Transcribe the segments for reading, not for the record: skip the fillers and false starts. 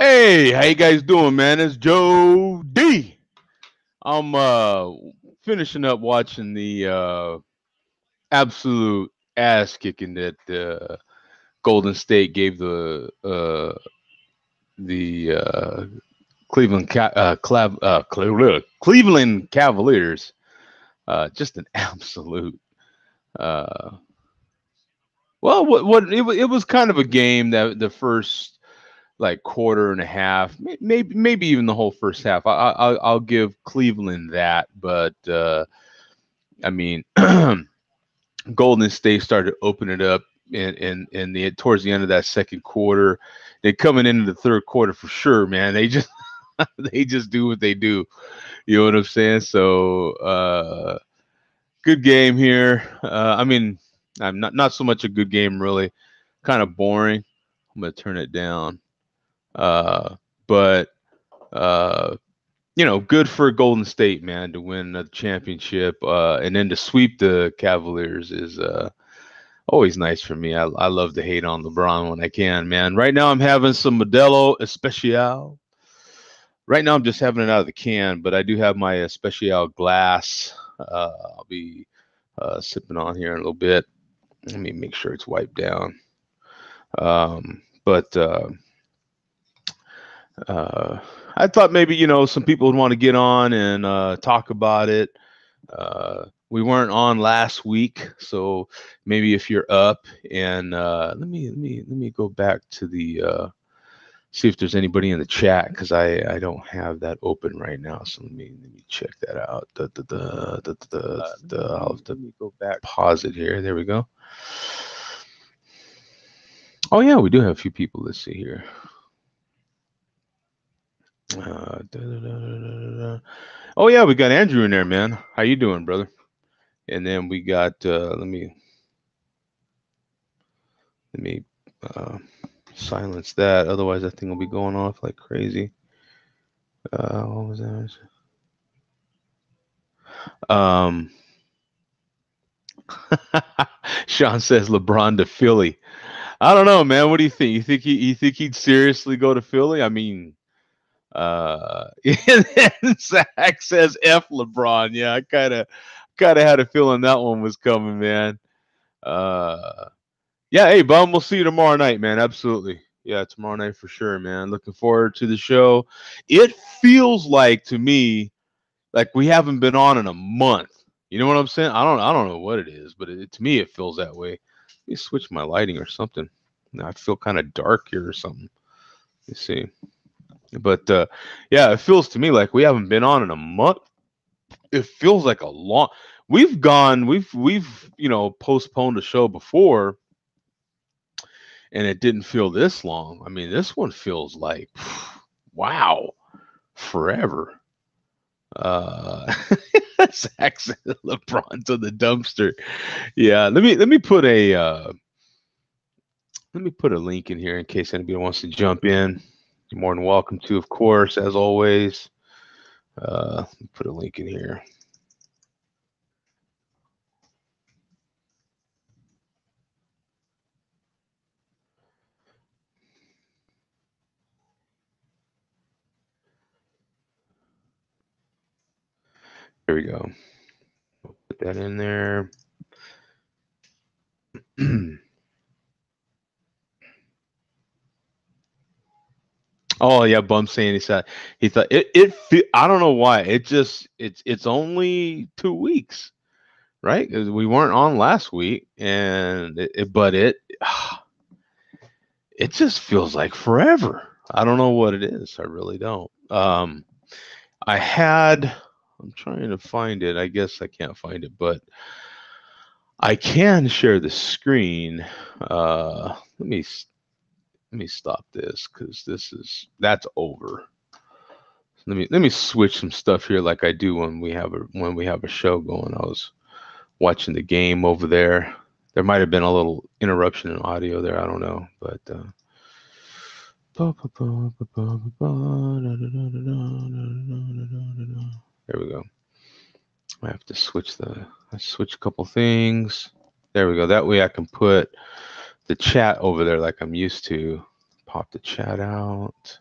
Hey, how you guys doing, man? It's Joe D. I'm finishing up watching the absolute ass kicking that Golden State gave the Cleveland Cavaliers. Just an absolute uh well, it was kind of a game that the first like quarter and a half, maybe even the whole first half. I'll give Cleveland that, but I mean, Golden State started to open it up in the towards the end of that second quarter. They coming into the third quarter for sure, man. They just they just do what they do. You know what I'm saying? So good game here. I mean, I'm not so much a good game really. Kind of boring. I'm gonna turn it down. Uh, but uh, good for Golden State, man, to win the championship, and then to sweep the Cavaliers is always nice for me. I love to hate on LeBron when I can, man. Right now I'm having some Modelo Especial. Right now I'm just having it out of the can, but I do have my Especial glass. I'll be sipping on here in a little bit. Let me make sure it's wiped down. But uh, I thought maybe some people would want to get on and talk about it. We weren't on last week, so maybe if you're up and let me go back to the see if there's anybody in the chat because I don't have that open right now. So let me check that out. I'll have to go back, pause it here. There we go. Oh yeah, we do have a few people. Let's see here. Oh yeah, we got Andrew in there, man. How you doing, brother? And then we got let me uh, silence that. Otherwise, that thing will be going off like crazy. What was that? Um, Sean says LeBron to Philly. I don't know, man. What do you think? You think he'd seriously go to Philly? I mean, and then Zach says F LeBron. Yeah, I kind of had a feeling that one was coming, man. Uh, yeah, hey, bum, we'll see you tomorrow night, man. Absolutely. Yeah, tomorrow night for sure, man. Looking forward to the show. It feels like to me like we haven't been on in a month. You know what I'm saying? I don't know what it is, but to me it feels that way. Let me switch my lighting or something. Now I feel kind of dark here or something. Let's see. But yeah, it feels to me like we haven't been on in a month. It feels like a long. We've postponed a show before, and it didn't feel this long. I mean, this one feels like wow, forever. Uh, Zach said LeBron to the dumpster. Yeah, let me put a link in here in case anybody wants to jump in. You're more than welcome to, of course, as always. Put a link in here. There we go. Put that in there. Oh yeah, Bum saying he thought I don't know why it's only 2 weeks, right? 'Cause we weren't on last week, and but it just feels like forever. I don't know what it is. I really don't. I had. I'm trying to find it. I guess I can't find it, but I can share the screen. Let me stop this because that's over. Let me switch some stuff here like I do when we have a show going. I was watching the game over there. There might have been a little interruption in audio there. I don't know, but there we go. I switch a couple things. There we go. That way I can put the chat over there like I'm used to. Pop the chat out.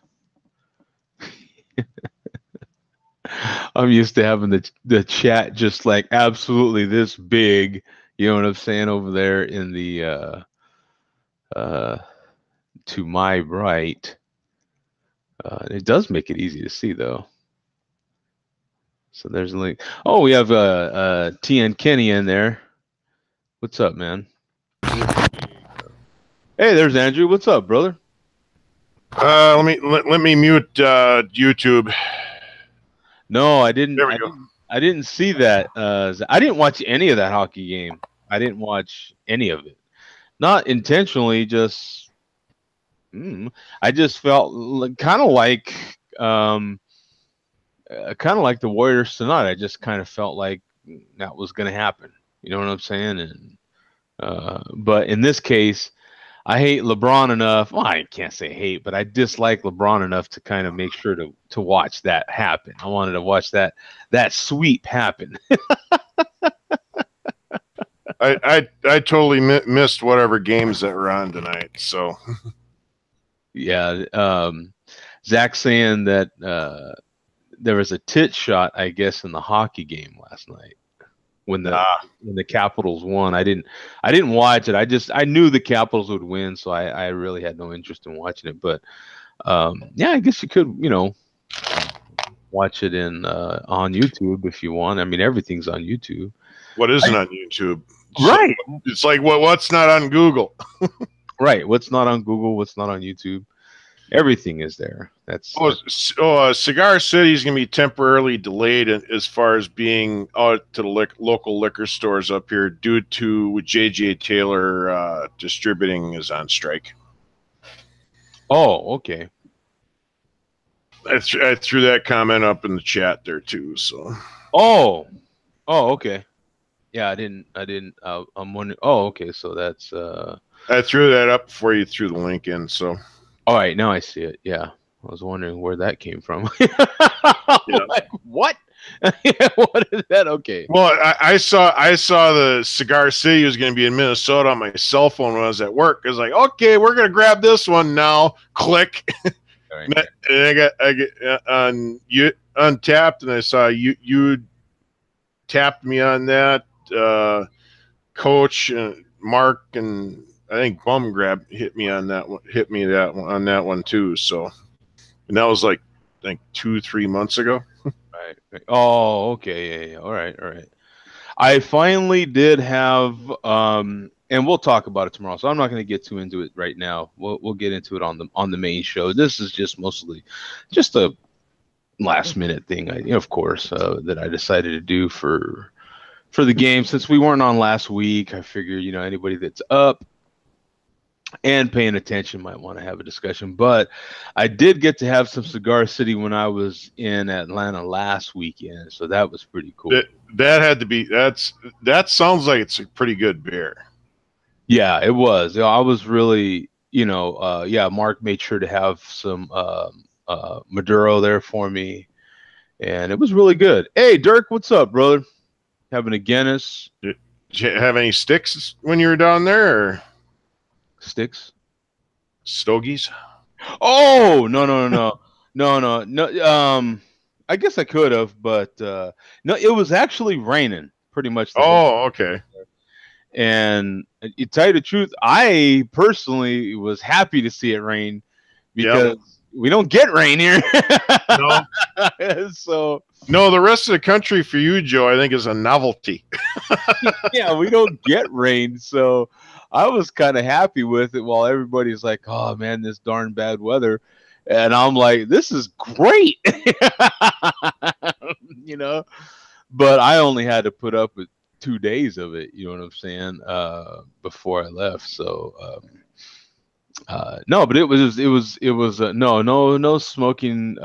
I'm used to having the chat just like absolutely this big. You know what I'm saying over there in the uh, to my right. It does make it easy to see though. So there's a link. Oh, we have TN Kenny in there. What's up, man? Hey, there's Andrew. What's up, brother? Let me mute YouTube. No, I didn't. There we go. I didn't see that. I didn't watch any of that hockey game. I didn't watch any of it. Not intentionally. Just I just felt kind of like the Warriors tonight. I just kind of felt like that was going to happen. You know what I'm saying? And but in this case, I hate LeBron enough. Well, I can't say hate, but I dislike LeBron enough to kind of make sure to watch that happen. I wanted to watch that sweep happen. I totally missed whatever games that were on tonight. So Yeah, Zach saying that there was a tit shot, I guess, in the hockey game last night when the Capitals won. I didn't watch it. I knew the Capitals would win, so I really had no interest in watching it. But yeah, I guess you could, watch it on YouTube if you want. I mean, everything's on YouTube. What isn't on YouTube? Right. So it's like what's not on Google? Right. What's not on Google? What's not on YouTube? Everything is there. Cigar City is going to be temporarily delayed as far as being out to the local liquor stores up here due to J.J. Taylor distributing is on strike. Oh, okay. I threw that comment up in the chat there too. So. Oh, okay. Yeah, I didn't. I'm wondering. Oh, okay. So that's. I threw that up before you threw the link in. So. All right, now I see it. Yeah, I was wondering where that came from. Yeah. Like, what? What is that? Okay. Well, I saw the Cigar City was going to be in Minnesota on my cell phone when I was at work. I was like, okay, we're going to grab this one now. Click. Right. And I get on you Untapped, and I saw you tapped me on that. Coach Mark and I think Bum Grab hit me on that one. Hit me on that one too. So, and that was like I think 2-3 months ago. Right. Oh, okay. Yeah. All right. I finally did have and we'll talk about it tomorrow. So I'm not going to get too into it right now. We'll get into it on the main show. This is just mostly just a last minute thing. Of course, that I decided to do for the game since we weren't on last week. I figured anybody that's up and paying attention might want to have a discussion. But I did get to have some Cigar City when I was in Atlanta last weekend, so that was pretty cool. That had to be that sounds like it's a pretty good beer. Yeah, it was. I was really, Mark made sure to have some Maduro there for me, and it was really good. Hey, Dirk, what's up, brother? Having a Guinness. Did you have any sticks when you were down there? Or? Sticks? Stogies? Oh, no. I guess I could have, but no, it was actually raining pretty much. Okay. And to tell you the truth, I personally was happy to see it rain because we don't get rain here. No. So no, the rest of the country for you, Joe, I think is a novelty. Yeah, we don't get rain, so I was kind of happy with it while everybody's like, oh man, this darn bad weather. And I'm like, this is great. But I only had to put up with 2 days of it, you know what I'm saying, before I left. So no, but it was no smoking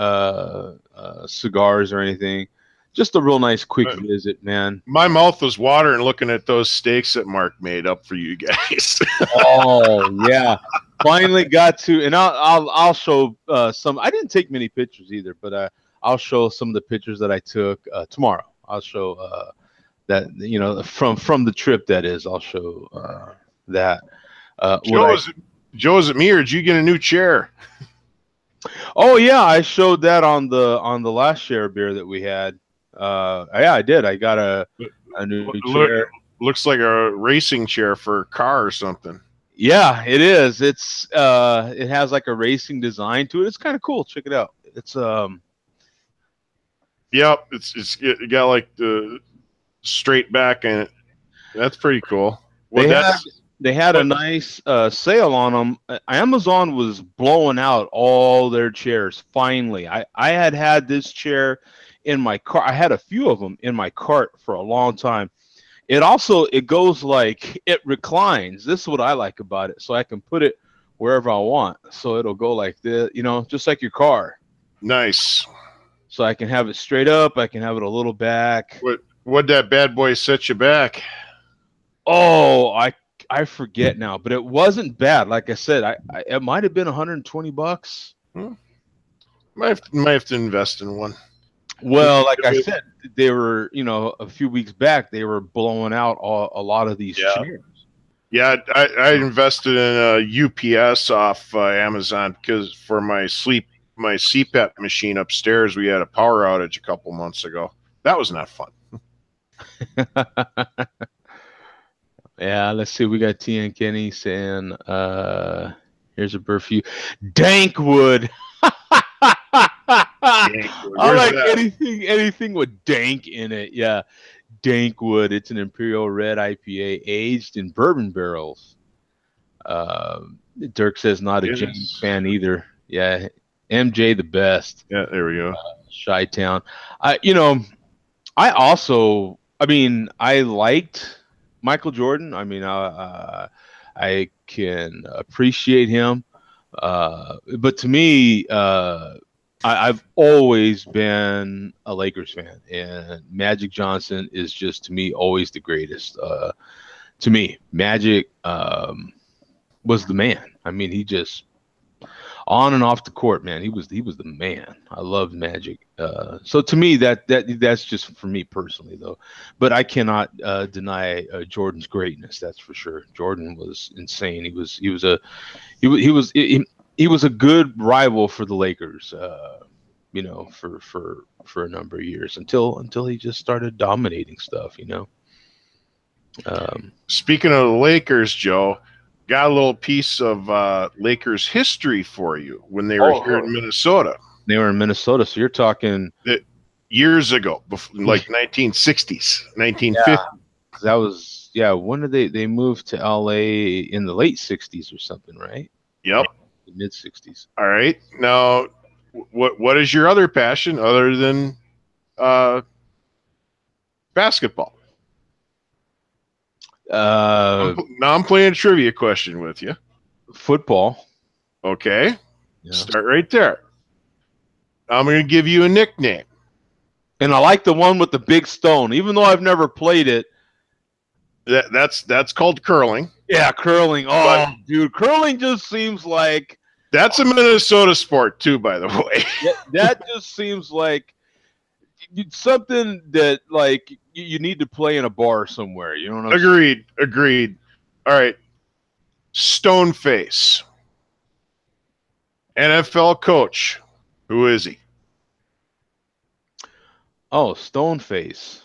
cigars or anything. Just a real nice quick visit, man. My mouth was watering looking at those steaks that Mark made up for you guys. Oh yeah, finally got to, and I'll show some. I didn't take many pictures either, but I'll show some of the pictures that I took tomorrow. I'll show that from the trip. That is, I'll show that. Joe, is it me or did you get a new chair? Oh yeah, I showed that on the last share beer that we had. Yeah, I did. I got a new chair. Looks like a racing chair for a car or something. Yeah, it is. It has like a racing design to it. It's kind of cool. Check it out. It's Yep, it got like the straight back in it. That's pretty cool. Well, they had a nice sale on them. Amazon was blowing out all their chairs. Finally, I had this chair in my car. I had a few of them in my cart for a long time. It goes like it reclines. This is what I like about it. So I can put it wherever I want. So it'll go like this, just like your car. Nice. So I can have it straight up. I can have it a little back. What'd that bad boy set you back? Oh, I forget now, but it wasn't bad. Like I said, it might have been $120. Might have to invest in one. Well, like I said, they were, a few weeks back, they were blowing out a lot of these chairs. Yeah, I invested in a UPS off Amazon because for my CPAP machine upstairs, we had a power outage a couple months ago. That was not fun. Yeah, let's see. We got T and Kenny saying, here's a bird for you. Dankwood. I like anything with dank in it. Yeah. Dankwood. It's an Imperial Red IPA aged in bourbon barrels. Dirk says not a James fan either. Yeah. MJ the best. Yeah, there we go. Chi-Town. I liked Michael Jordan. I mean, I can appreciate him. But to me, I've always been a Lakers fan, and Magic Johnson is just, to me, always the greatest. To me, Magic was the man. I mean, he just, on and off the court, man, he was the man. I loved Magic. So to me, that's just for me personally, though. But I cannot deny Jordan's greatness. That's for sure. Jordan was insane. He was a good rival for the Lakers. For a number of years until he just started dominating stuff. Speaking of the Lakers, Joe, got a little piece of Lakers history for you when they were here in Minnesota. They were in Minnesota, so you're talking years ago, like 1960s, 1950s. That was, when did they moved to LA? In the late 60s or something, right? Yep. Mid 60s. All right. Now, what is your other passion other than basketball? Now I'm playing a trivia question with you. Football. Okay. Yeah. Start right there. I'm going to give you a nickname. And I like the one with the big stone, even though I've never played it. That's called curling. Yeah, curling. Oh, dude, curling just seems like that's a Minnesota sport too, by the way. That just seems like something that like you need to play in a bar somewhere. You know what I'm saying? Agreed. All right. Stoneface. NFL coach. Who is he? Oh, Stoneface.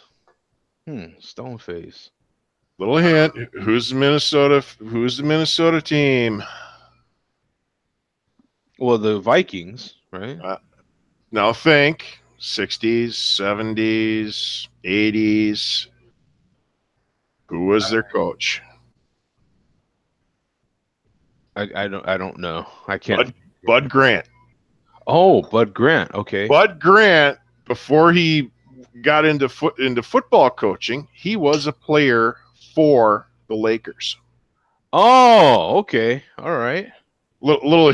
Stoneface. Little hint. Who's the Minnesota team? Well, the Vikings, right? Now think 60s, 70s, 80s. Who was their coach? I don't know. I can't. Bud Grant. Oh, Bud Grant. Okay. Bud Grant, before he got into football coaching, he was a player for the Lakers. Oh, okay. All right. Little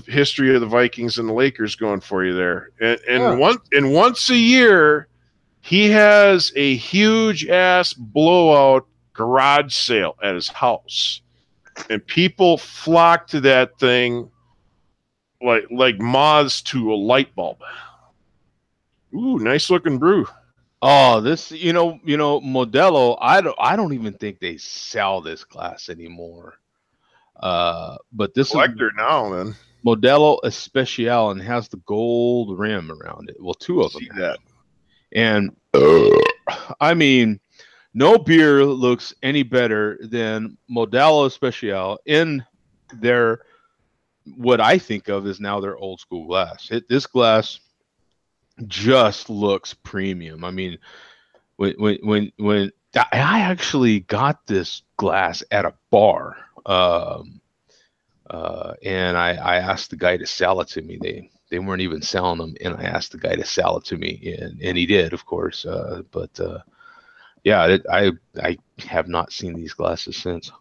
history of the Vikings and the Lakers going for you there. And once a year, he has a huge ass blowout garage sale at his house, and people flock to that thing like moths to a light bulb. Ooh, nice looking brew. Oh, this, Modelo, I don't even think they sell this glass anymore. But this collector now, then. Modelo Especial, and has the gold rim around it. Well, two of them. See that. And I mean, no beer looks any better than Modelo Especial in their, what I think of as now their old school glass. This glass just looks premium. I mean, when I actually got this glass at a bar, and I asked the guy to sell it to me. They weren't even selling them, and I asked the guy to sell it to me, and he did, of course. But yeah, I have not seen these glasses since.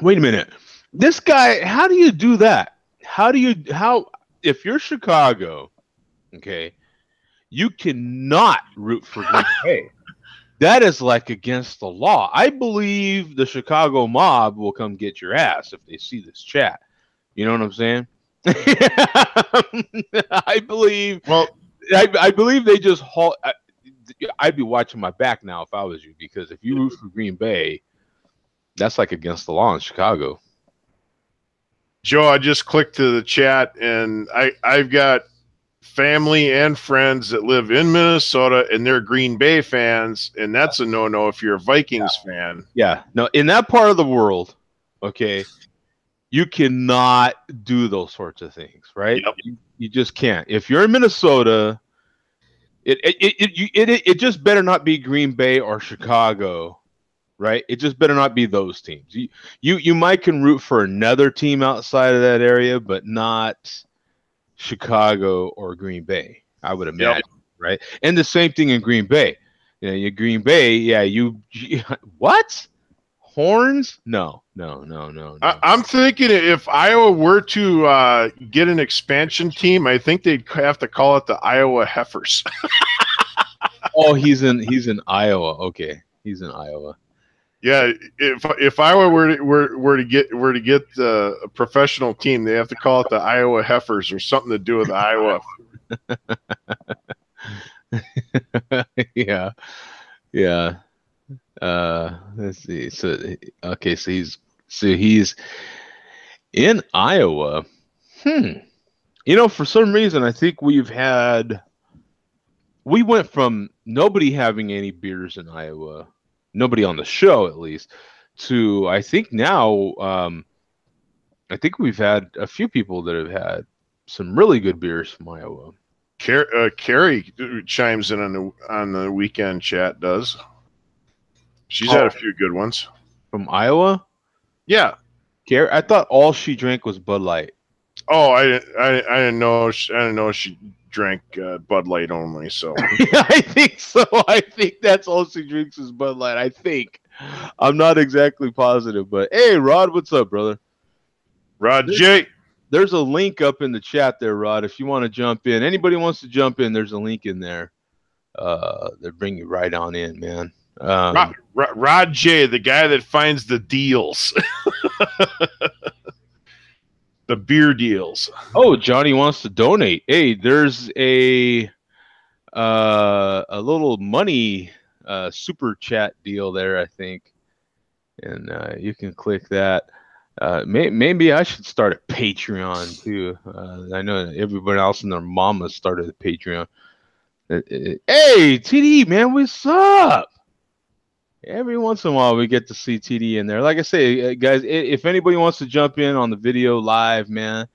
Wait a minute, this guy. How do you do that? How if you're Chicago, okay, you cannot root for Green Bay. That is like against the law. I believe the Chicago mob will come get your ass if they see this chat. You know what I'm saying? I believe. Well, I believe they just halt. I'd be watching my back now if I was you, because if you root for Green Bay, that's like against the law in Chicago. Joe, I just clicked to the chat, and I've got family and friends that live in Minnesota, and they're Green Bay fans, and that's a no-no if you're a Vikings fan. Yeah, no, in that part of the world, okay, you cannot do those sorts of things, right? Yep. You just can't. If you're in Minnesota, it just better not be Green Bay or Chicago, right? It just better not be those teams. You might can root for another team outside of that area, but not Chicago or Green Bay, I would imagine, right? And the same thing in Green Bay. You know, your Green Bay, yeah, you what? Horns? No. I'm thinking if Iowa were to get an expansion team, I think they'd have to call it the Iowa Heifers. Oh, he's in Iowa. Okay, he's in Iowa. Yeah, if Iowa were to get a professional team, they have to call it the Iowa Heifers or something to do with Iowa. Yeah. Let's see. So okay, so he's in Iowa. You know, for some reason, I think we went from nobody having any beers in Iowa, nobody on the show at least, to I think now, I think we've had a few people that have had some really good beers from Iowa. Carrie chimes in on the weekend chat. Does she's had a few good ones from Iowa? Yeah, Carrie. I thought all she drank was Bud Light. Oh, I didn't know. I didn't know she drank Bud Light only. So I think so. I think that's all she drinks is Bud Light. I think. I'm not exactly positive, but hey, Rod, what's up, brother? Rod J. There's a link up in the chat there, Rod. If you want to jump in, anybody wants to jump in, there's a link in there. They bring you right on in, man. Rod J, the guy that finds the deals, the beer deals. Oh, Johnny wants to donate. Hey, there's a little money super chat deal there, I think, and you can click that. Maybe I should start a Patreon too. I know everybody else and their mama started a Patreon. Hey, TD, man, what's up? Every once in a while we get to see TD in there. Like I say, guys, if anybody wants to jump in on the video live, man,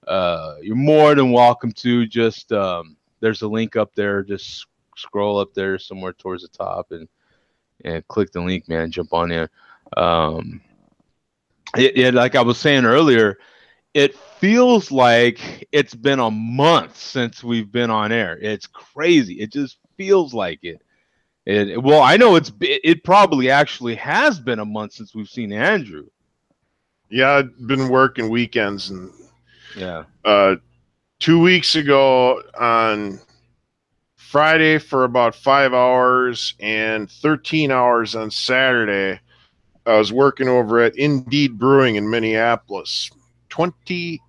you're more than welcome to. Just there's a link up there. Just scroll up there somewhere towards the top and click the link, man. Jump on in. Like I was saying earlier, it feels like it's been a month since we've been on air. It's crazy. It just feels like it. Well, I know it probably actually has been a month since we've seen Andrew. Yeah, I've been working weekends, and yeah. 2 weeks ago on Friday for about 5 hours and 13 hours on Saturday, I was working over at Indeed Brewing in Minneapolis. $20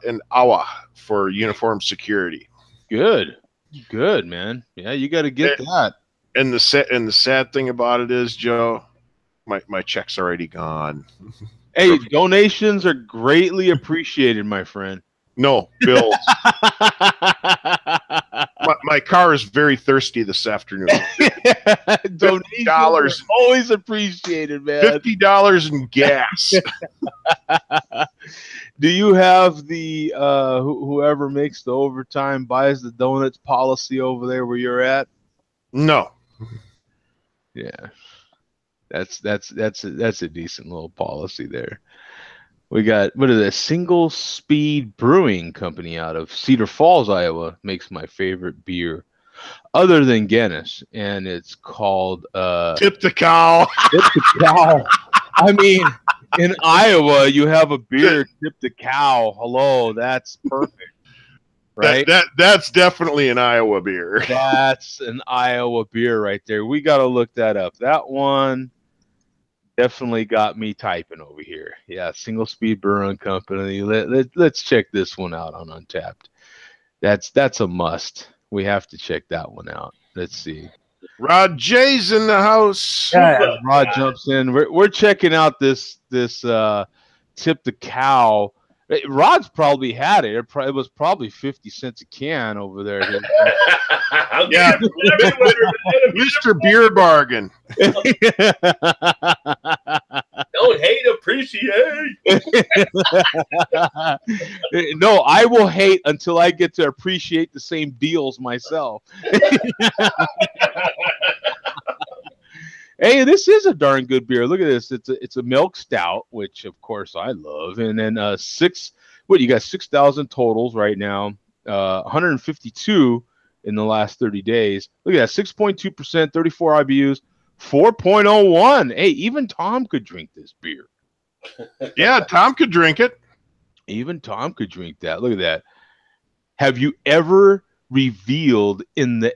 an hour for uniform security. Good, man. Yeah, you got to get that. And the sad thing about it is, Joe, my check's already gone. Hey, donations are greatly appreciated, my friend. No, bills. my car is very thirsty this afternoon. Donations are always appreciated, man. $50 in gas. Do you have the whoever makes the overtime buys the donuts policy over there where you're at? No. Yeah, that's a decent little policy there. We got, what is it? Single Speed Brewing Company out of Cedar Falls, Iowa, makes my favorite beer other than Guinness, and it's called Tip the Cow. Tip the Cow. I mean, in Iowa, you have a beer, Tip the Cow. Hello, that's perfect. Right? That's definitely an Iowa beer. That's an Iowa beer right there. We got to look that up. That one definitely got me typing over here. Yeah, Single Speed Brewing Company. Let's check this one out on Untapped. That's a must. We have to check that one out. Let's see. Rod J's in the house. Yeah, Rod jumps in. We're checking out this Tip the Cow. Rod's probably had it. It was probably 50 cents a can over there. Yeah, Mr. Beer Bargain. Don't hate, appreciate. No, I will hate until I get to appreciate the same deals myself. Hey, this is a darn good beer. Look at this. It's a milk stout, which of course I love. And then you got 6,000 totals right now. 152 in the last 30 days. Look at that. 6.2%, 34 IBUs, 4.01. Hey, even Tom could drink this beer. Yeah, Tom could drink it. Even Tom could drink that. Look at that. Have you ever reveled in the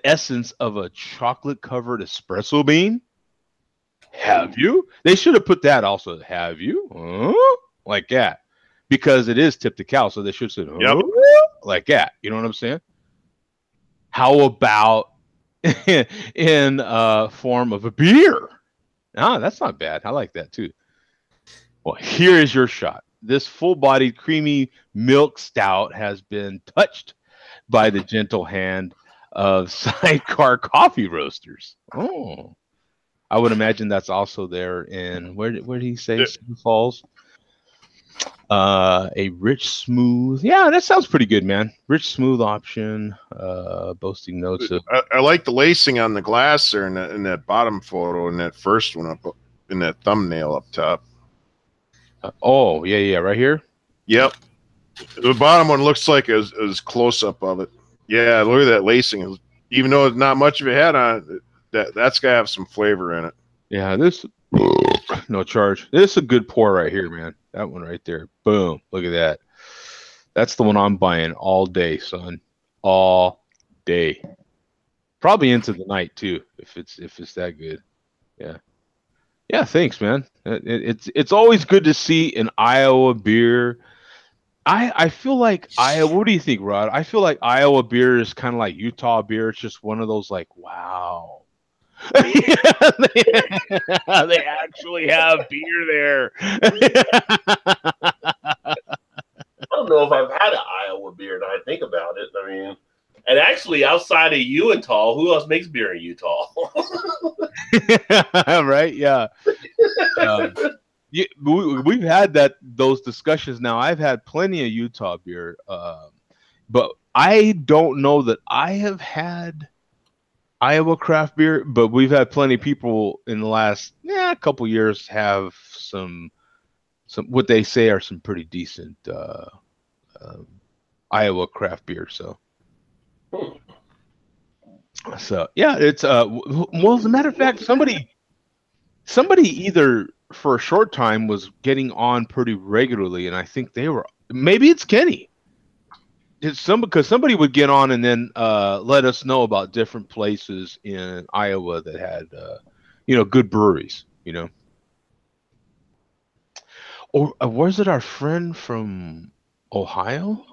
essence of a chocolate-covered espresso bean? Have you? They should have put that also. Have you? Like that. Because it is Tip the Cow, so they should say, yep, like that. You know what I'm saying? How about in form of a beer? Ah, that's not bad. I like that too. Well, here is your shot. This full-bodied, creamy milk stout has been touched by the gentle hand of Sidecar Coffee Roasters. Oh, I would imagine that's also there in where did he say Cedar Falls? A rich, smooth. Yeah, that sounds pretty good, man. Rich, smooth option. Boasting notes of. I like the lacing on the glass there in that bottom photo and that first one up in that thumbnail up top. Oh yeah, right here. Yep. The bottom one looks like a close up of it. Yeah, look at that lacing. Even though it's not much of a head on it, that's gotta have some flavor in it. Yeah, this no charge. This is a good pour right here, man. That one right there. Boom. Look at that. That's the one I'm buying all day, son. All day. Probably into the night too, if it's that good. Yeah. Yeah, thanks, man. It's always good to see an Iowa beer. I feel like Iowa. What do you think, Rod? I feel like Iowa beer is kind of like Utah beer. It's just one of those like, wow. They actually have beer there. I don't know if I've had an Iowa beer now I think about it. I mean, and actually outside of Utah, who else makes beer in Utah? Right? Yeah. We've had those discussions now. I've had plenty of Utah beer, but I don't know that I have had Iowa craft beer, but we've had plenty of people in the last couple years have some what they say are some pretty decent Iowa craft beer. So yeah, it's well, as a matter of fact, somebody either for a short time was getting on pretty regularly, and I think maybe it's Kenny. Because somebody would get on and then let us know about different places in Iowa that had good breweries, or was it our friend from Ohio?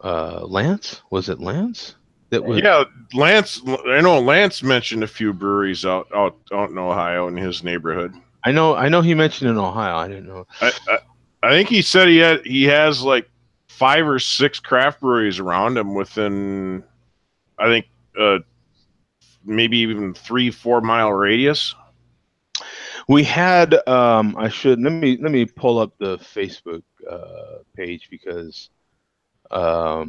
Lance? Was it Lance? that was. Yeah, Lance. I know Lance mentioned a few breweries out in Ohio in his neighborhood. I know he mentioned in Ohio. I didn't know. I think he said he has like 5 or 6 craft breweries around him within, I think, maybe even 3-4 mile radius. We had I should let me pull up the Facebook page because I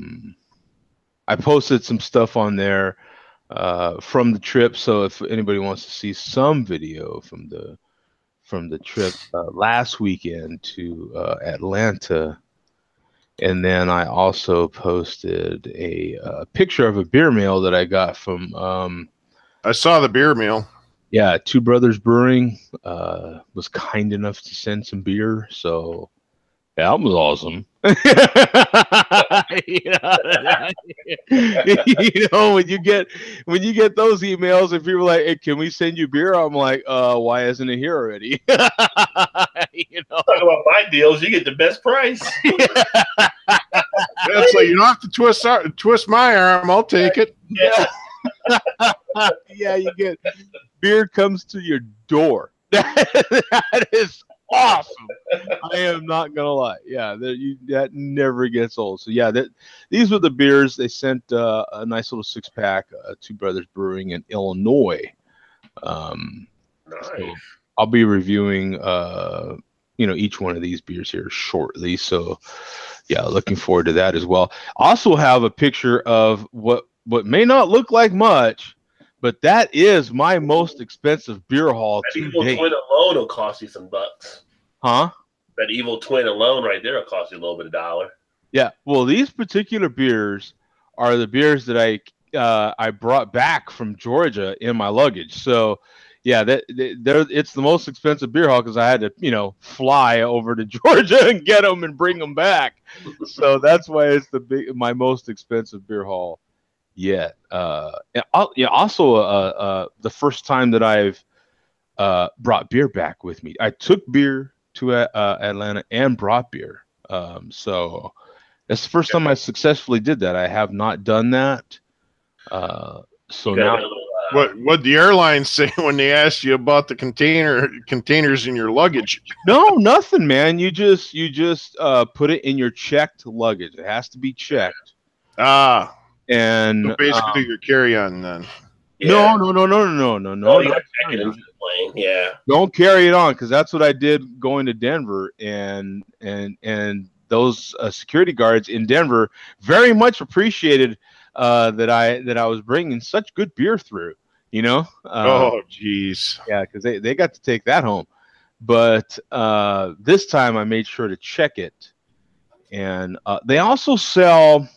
posted some stuff on there from the trip. So if anybody wants to see some video from the trip last weekend to Atlanta, and then I also posted a picture of a beer mail that I got from. I saw the beer mail. Yeah, Two Brothers Brewing was kind enough to send some beer, so yeah, that was awesome. when you get those emails and people are like, hey, can we send you beer? I'm like, why isn't it here already? Talk about my deals, you get the best price. It's like, you don't have to twist my arm. I'll take it. Yeah. Yeah, you get beer comes to your door. That is awesome. I am not gonna lie. Yeah, that never gets old. So yeah, these were the beers they sent. A nice little 6-pack. Two Brothers Brewing in Illinois. Nice. So I'll be reviewing each one of these beers here shortly. So yeah, looking forward to that as well. Also have a picture of what may not look like much, but that is my most expensive beer haul that to Evil date. Twin alone will cost you some bucks. Huh? That Evil Twin alone right there will cost you a little bit of $1. Yeah. Well, these particular beers are the beers that I brought back from Georgia in my luggage. So yeah, it's the most expensive beer haul because I had to, fly over to Georgia and get them and bring them back. So that's why it's my most expensive beer haul yet. Also, the first time that I've brought beer back with me. I took beer to Atlanta and brought beer. So that's the first time I successfully did that. I have not done that. So now. What the airlines say when they ask you about the containers in your luggage? No, nothing, man. You just put it in your checked luggage. It has to be checked. And so basically your carry-on then. Yeah. No. Yeah. Don't carry it on because that's what I did going to Denver, and those security guards in Denver very much appreciated that I was bringing such good beer through. Oh, geez. Yeah, because they got to take that home, but this time I made sure to check it, and they also sell.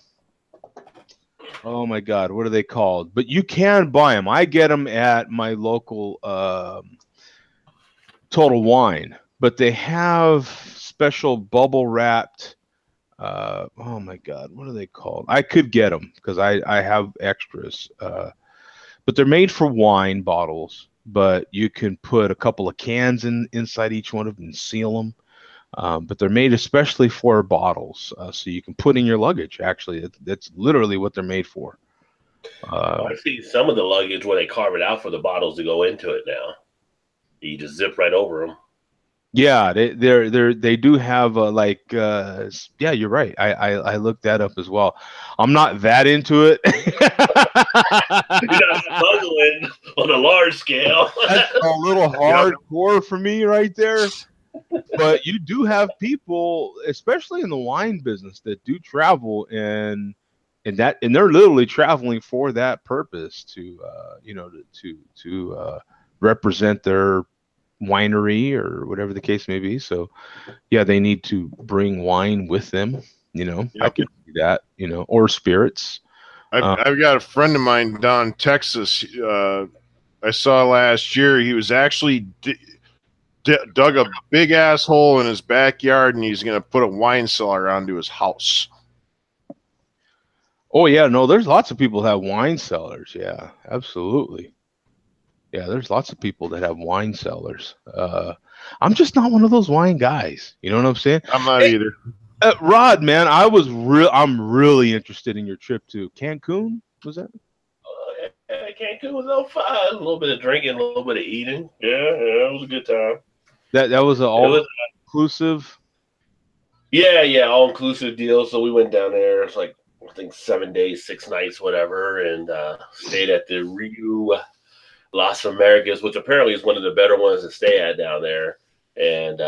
Oh my God, what are they called? But you can buy them. I get them at my local Total Wine, but they have special bubble wrapped. Oh my God, what are they called? I could get them because I have extras. But they're made for wine bottles. But you can put a couple of cans inside each one of them and seal them. But they're made especially for bottles, so you can put in your luggage. Actually, that's literally what they're made for. I see some of the luggage where they carve it out for the bottles to go into it now. You just zip right over them. Yeah, they do have yeah, you're right. I looked that up as well. I'm not that into it. You're not smuggling on a large scale. That's a little hardcore for me right there. But you do have people, especially in the wine business, that do travel and they're literally traveling for that purpose to represent their winery or whatever the case may be. So yeah, they need to bring wine with them. Yep. I could do that. Or spirits. I've got a friend of mine down in Texas. I saw last year. He was actually dug a big ass hole in his backyard, and he's going to put a wine cellar onto his house. Oh yeah, no, there's lots of people that have wine cellars. Yeah, absolutely. Yeah, there's lots of people that have wine cellars. I'm just not one of those wine guys. You know what I'm saying? I'm not either. Rod, man, I'm really interested in your trip to Cancun. Was that? Cancun was 05. A little bit of drinking, a little bit of eating. Yeah, it was a good time. That was an all-inclusive? Yeah, all-inclusive deal. So we went down there. It's like, I think 7 days, 6 nights, whatever, and stayed at the Rio Las Americas, which apparently is one of the better ones to stay at down there. And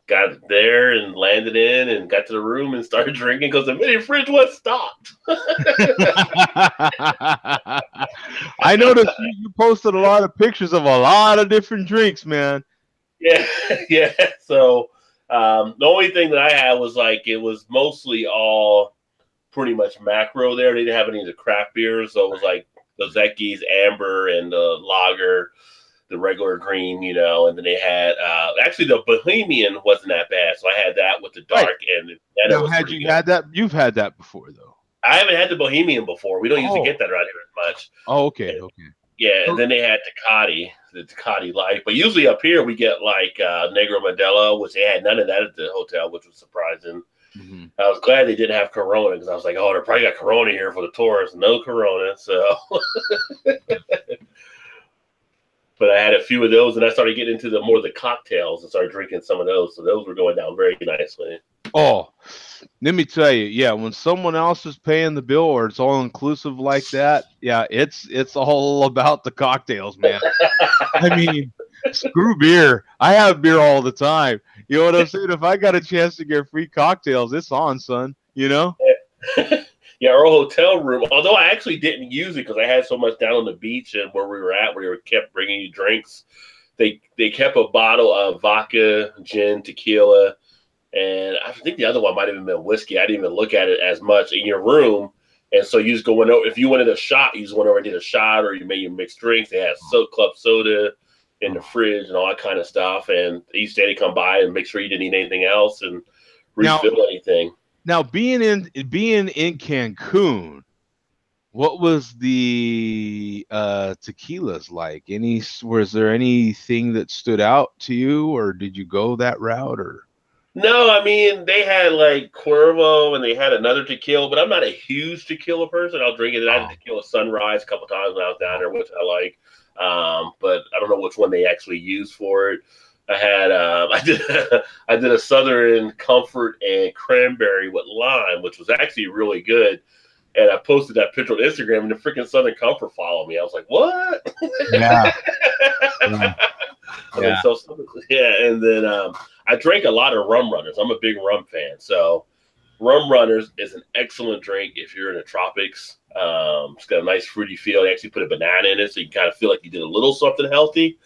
got there and landed in and got to the room and started drinking because the mini fridge was stopped. I noticed you posted a lot of pictures of a lot of different drinks, man. Yeah. So the only thing that I had was like, it was mostly all pretty much macro there. They didn't have any of the craft beers. So it was like the Zeki's Amber and the Lager, the regular green, and then they had actually the Bohemian wasn't that bad, so I had that with the dark. Right. And now, had you had that? You've had that before, though. I haven't had the Bohemian before. We don't usually get that around here as much. Oh, okay. Yeah, and then they had the Tecate Light, but usually up here we get like Negro Modelo, which they had none of that at the hotel, which was surprising. Mm-hmm. I was glad they didn't have Corona because I was like, oh, they probably got Corona here for the tourists. No Corona, so. But I had a few of those, and I started getting into the cocktails and started drinking some of those. So those were going down very nicely. Oh, let me tell you, yeah, when someone else is paying the bill or it's all inclusive like that, yeah, it's all about the cocktails, man. I mean, screw beer. I have beer all the time. You know what I'm saying? If I got a chance to get free cocktails, it's on, son. Yeah. Yeah, our hotel room, although I actually didn't use it because I had so much down on the beach and where we were at, where they kept bringing you drinks. They kept a bottle of vodka, gin, tequila, and I think the other one might have even been whiskey. I didn't even look at it as much in your room. And so you just go over. If you wanted a shot, you just went over and did a shot, or you made your mixed drinks. They had club soda in the fridge and all that kind of stuff. And each day they come by and make sure you didn't eat anything else and refill anything. Now, being in Cancun, what was the tequilas like? Was there anything that stood out to you, or did you go that route? Or no, I mean they had like Cuervo and they had another tequila, but I'm not a huge tequila person. I'll drink it. I had tequila Sunrise a couple times when I was down there, which I like, but I don't know which one they actually used for it. I had I did a Southern Comfort and cranberry with lime, which was actually really good. And I posted that picture on Instagram, and the freaking Southern Comfort followed me. I was like, "What?" Yeah. And then I drank a lot of Rum Runners. I'm a big rum fan, so Rum Runners is an excellent drink if you're in the tropics. It's got a nice fruity feel. They actually put a banana in it, so you kind of feel like you did a little something healthy.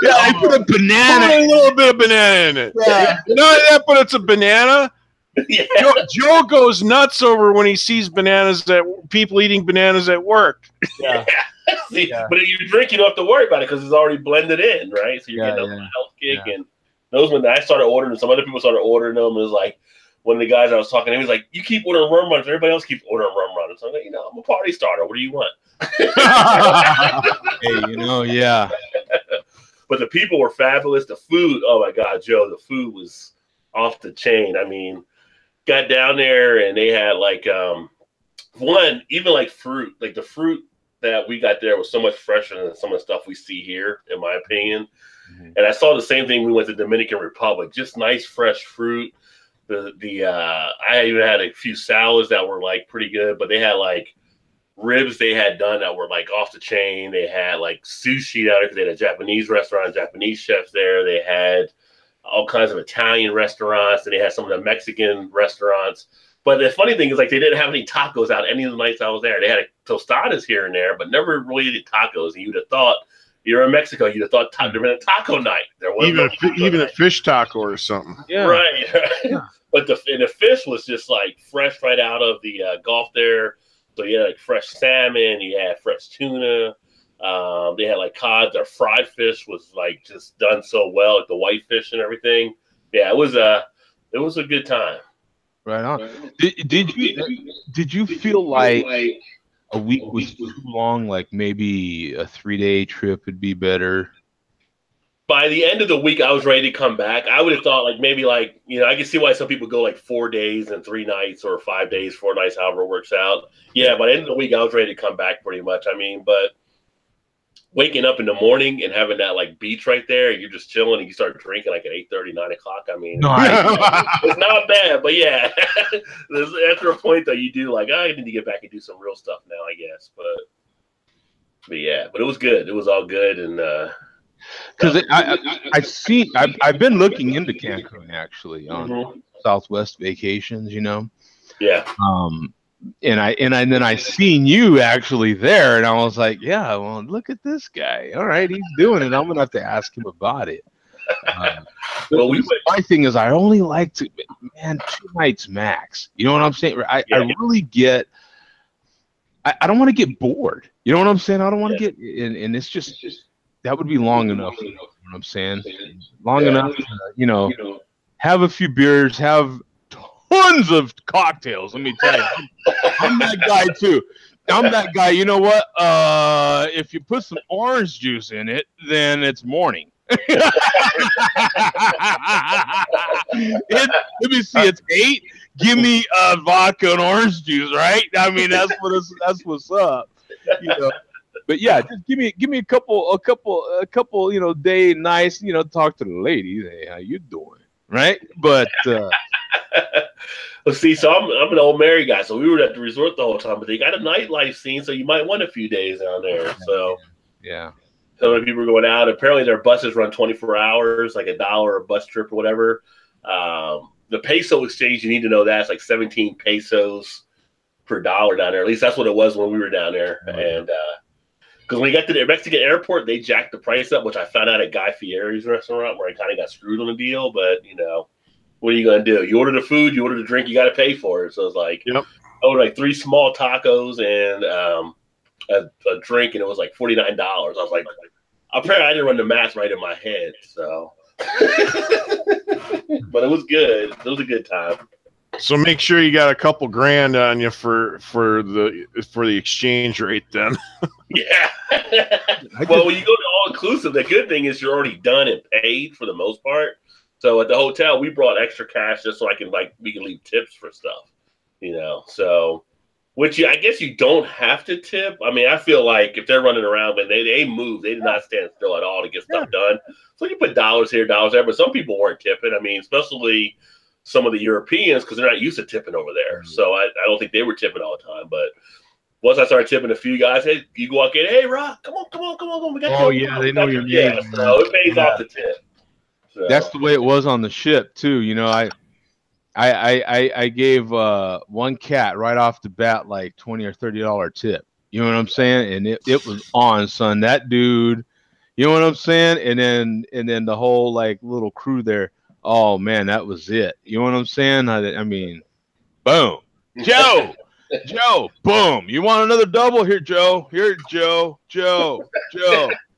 Yeah, I put a banana. Put a little bit of banana in it. Yeah. But it's a banana. Yeah. Joe goes nuts over when he sees people eating bananas at work. Yeah. But if you drink, you don't have to worry about it because it's already blended in, right? So you're getting a little health kick. And those when I started ordering, some other people started ordering them. It was like one of the guys I was talking to, he was like, "You keep ordering Rum Runners. Everybody else keeps ordering Rum Runners." I'm like, I'm a party starter. What do you want? Hey, yeah. But the people were fabulous. The food, oh my God, Joe, the food was off the chain. I mean, got down there and they had like even like fruit. Like the fruit that we got there was so much fresher than some of the stuff we see here, in my opinion. Mm-hmm. And I saw the same thing. We went to Dominican Republic, just nice fresh fruit. I even had a few salads that were like pretty good, but they had like ribs they had done that were like off the chain. They had like sushi down there because they had a Japanese restaurant, Japanese chefs there. They had all kinds of Italian restaurants, and they had some of the Mexican restaurants. But the funny thing is, like, they didn't have any tacos out any of the nights I was there. They had tostadas here and there, but never really did tacos. And you'd have thought, you're in Mexico, you'd have thought there'd been a taco night. There was even a fish taco or something. Yeah. Right. Yeah. But the fish was just like fresh right out of the Gulf there. So you had like fresh salmon, you had fresh tuna. They had like cod. Their fried fish was like just done so well, like the white fish and everything. Yeah, it was a good time. Right on. Did you feel like a week was too long? Like maybe a 3-day trip would be better? by the end of the week, I was ready to come back. I would have thought like maybe like, you know, I can see why some people go like 4 days and 3 nights or 5 days, 4 nights, however it works out. Yeah, by the end of the week, I was ready to come back pretty much. I mean, but waking up in the morning and having that like beach right there, you're just chilling and you start drinking like at 8:30, 9 o'clock. I mean, it's not bad, but yeah, after a point though, you do like, I need to get back and do some real stuff now, I guess. But yeah, but it was good. It was all good. And, because I've been looking into Cancun actually on Southwest Vacations, you know. Yeah. And then I seen you actually there, and I was like, yeah, well, look at this guy. All right, he's doing it. I'm gonna have to ask him about it. Well, my thing is, I only like to, man, 2 nights max. You know what I'm saying? I really get. I don't want to get bored. You know what I'm saying? I don't want to get, and it's just that would be long enough. You know what I'm saying? Long enough, you know, have a few beers, have tons of cocktails. Let me tell you, I'm that guy too. I'm that guy. You know what? If you put some orange juice in it, then it's morning. Let me see. It's 8. Give me vodka and orange juice, right? I mean, that's what's up. You know. But yeah, just give me a couple, you know, day, nice, you know, talk to the ladies. Hey, how you doing? Right? But well, see, so I'm an old married guy, so we were at the resort the whole time, but they got a nightlife scene, so you might want a few days down there. So yeah, so many people are going out. Apparently, their buses run 24 hours, like $1 a bus trip or whatever. The peso exchange, you need to know that it's like 17 pesos per dollar down there. At least that's what it was when we were down there. And because when we got to the Mexican airport, they jacked the price up, which I found out at Guy Fieri's restaurant, where I kind of got screwed on the deal. But you know, what are you gonna do? You order the food, you order the drink, you got to pay for it. So it's like, I ordered like 3 small tacos and a drink, and it was like $49. I was like, apparently I didn't run the math right in my head, so. But it was good. It was a good time. So make sure you got a couple grand on you for the exchange rate then. Yeah. Well, when you go to all inclusive, the good thing is you're already done and paid for the most part. So at the hotel, we brought extra cash just so we can leave tips for stuff, you know. So, which I guess you don't have to tip. I mean, I feel like if they're running around, but they move, they did not stand still at all to get stuff done. So you put dollars here, dollars there, but some people weren't tipping. I mean, especially some of the Europeans, because they're not used to tipping over there. So I don't think they were tipping all the time. But once I started tipping a few guys, hey, you walk in, hey, Rock, come on. We got they know your name. Yeah, so it pays off the tip. So. That's the way it was on the ship too. You know, I gave one cat right off the bat like $20 or $30 tip. You know what I'm saying? And it was on, son. That dude, you know what I'm saying? And then the whole like little crew there. Oh man, that was it. You know what I'm saying? I mean, boom, Joe, boom. You want another double? Here, Joe. Here, Joe. You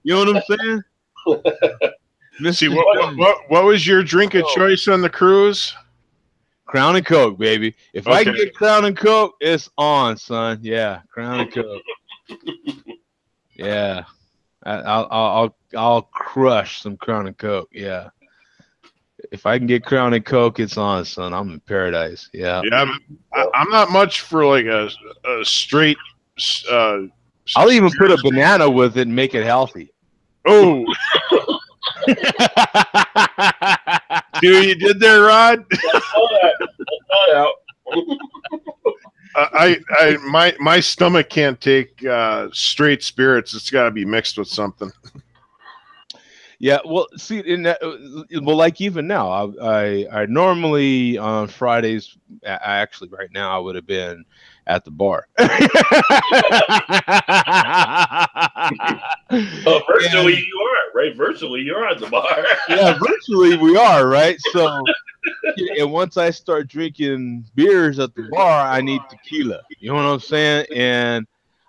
know what I'm saying? Missy, what was your drink of choice on the cruise? Crown and Coke, baby. If I can get Crown and Coke, it's on, son. Yeah, Crown and Coke. Yeah, I'll crush some Crown and Coke. Yeah, if I can get Crown and Coke, it's on, son. I'm in paradise. Yeah. Yeah, I'm not much for like a straight. I'll even put a banana with it and make it healthy. Oh. See what you did there, Rod? My stomach can't take straight spirits. It's got to be mixed with something. Yeah, well, see, like even now, I normally on Fridays, actually right now I would have been at the bar. Oh, virtually you are, right? Virtually you're at the bar. Yeah, virtually we are, right? So, and once I start drinking beers at the bar, I need tequila. You know what I'm saying? And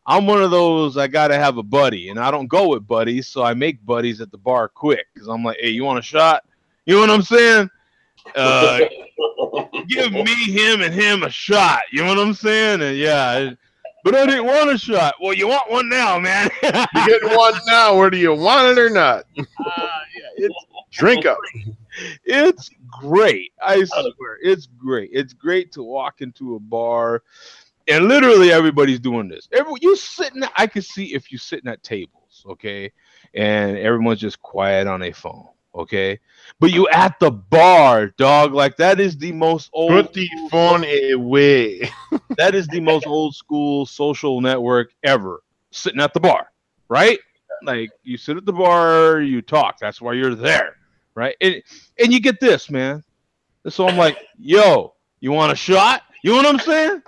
I'm one of those, I got to have a buddy, and I don't go with buddies, so I make buddies at the bar quick because I'm like, hey, you want a shot? You know what I'm saying? Give me, him, and him a shot. You know what I'm saying? And yeah, but I didn't want a shot. Well, you want one now, man. You getting one now, whether you want it or not. Yeah, Drink up. It's great. I swear, it's great. It's great to walk into a bar, and literally everybody's doing this. You sitting, I can see if you're sitting at tables, okay, and everyone's just quiet on a phone, okay. But you at the bar, dog. Like that is the most old. Put the phone away. That is the most old school social network ever. Sitting at the bar, right? Like you sit at the bar, you talk. That's why you're there. Right, and you get this, man. So I'm like, yo, you want a shot? You know what I'm saying?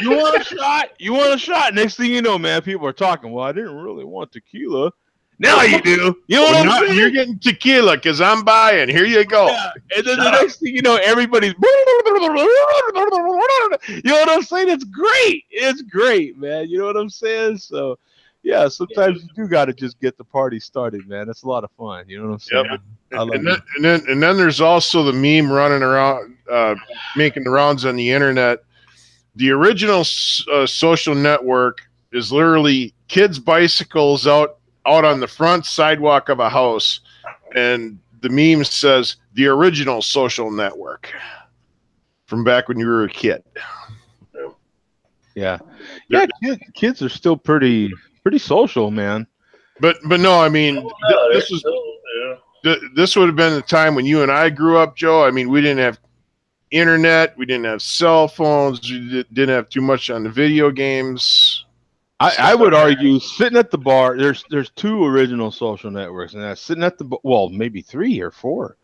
You want a shot? You want a shot? Next thing you know, man, people are talking. Well, I didn't really want tequila. Now you do. You know what I'm saying? You're getting tequila because I'm buying. Here you go. Yeah. And then the next thing you know, everybody's. You know what I'm saying? It's great. It's great, man. You know what I'm saying? So, yeah, sometimes you do got to just get the party started, man. That's a lot of fun. You know what I'm saying? Yep. And then there's also the meme running around, making the rounds on the internet. The original social network is literally kids' bicycles out on the front sidewalk of a house, and the meme says the original social network from back when you were a kid. Yeah, kids are still pretty social, man. But no, I mean this would have been the time when you and I grew up, Joe. I mean, we didn't have internet, we didn't have cell phones, we didn't have too much on the video games. I would argue sitting at the bar. There's two original social networks, and that's sitting at the maybe 3 or 4,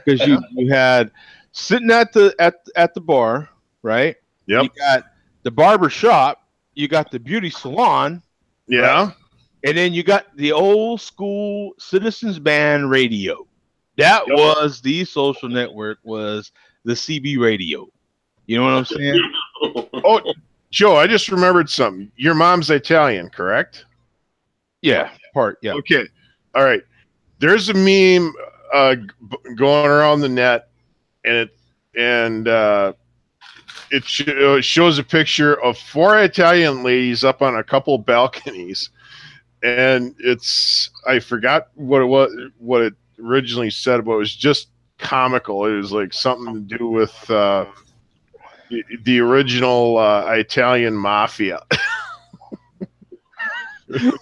because you had sitting at the bar, right? Yep. You got the barber shop, you got the beauty salon, yeah, right? And then you got the old school Citizens Band radio. That was the social network, was the CB radio. You know what I'm saying? Oh, Joe, I just remembered something. Your mom's Italian, correct? Yeah, yeah. Okay. All right. There's a meme going around the net, and it shows a picture of 4 Italian ladies up on a couple balconies. And I forgot what it originally said, but it was just comical. It was like something to do with the original Italian mafia.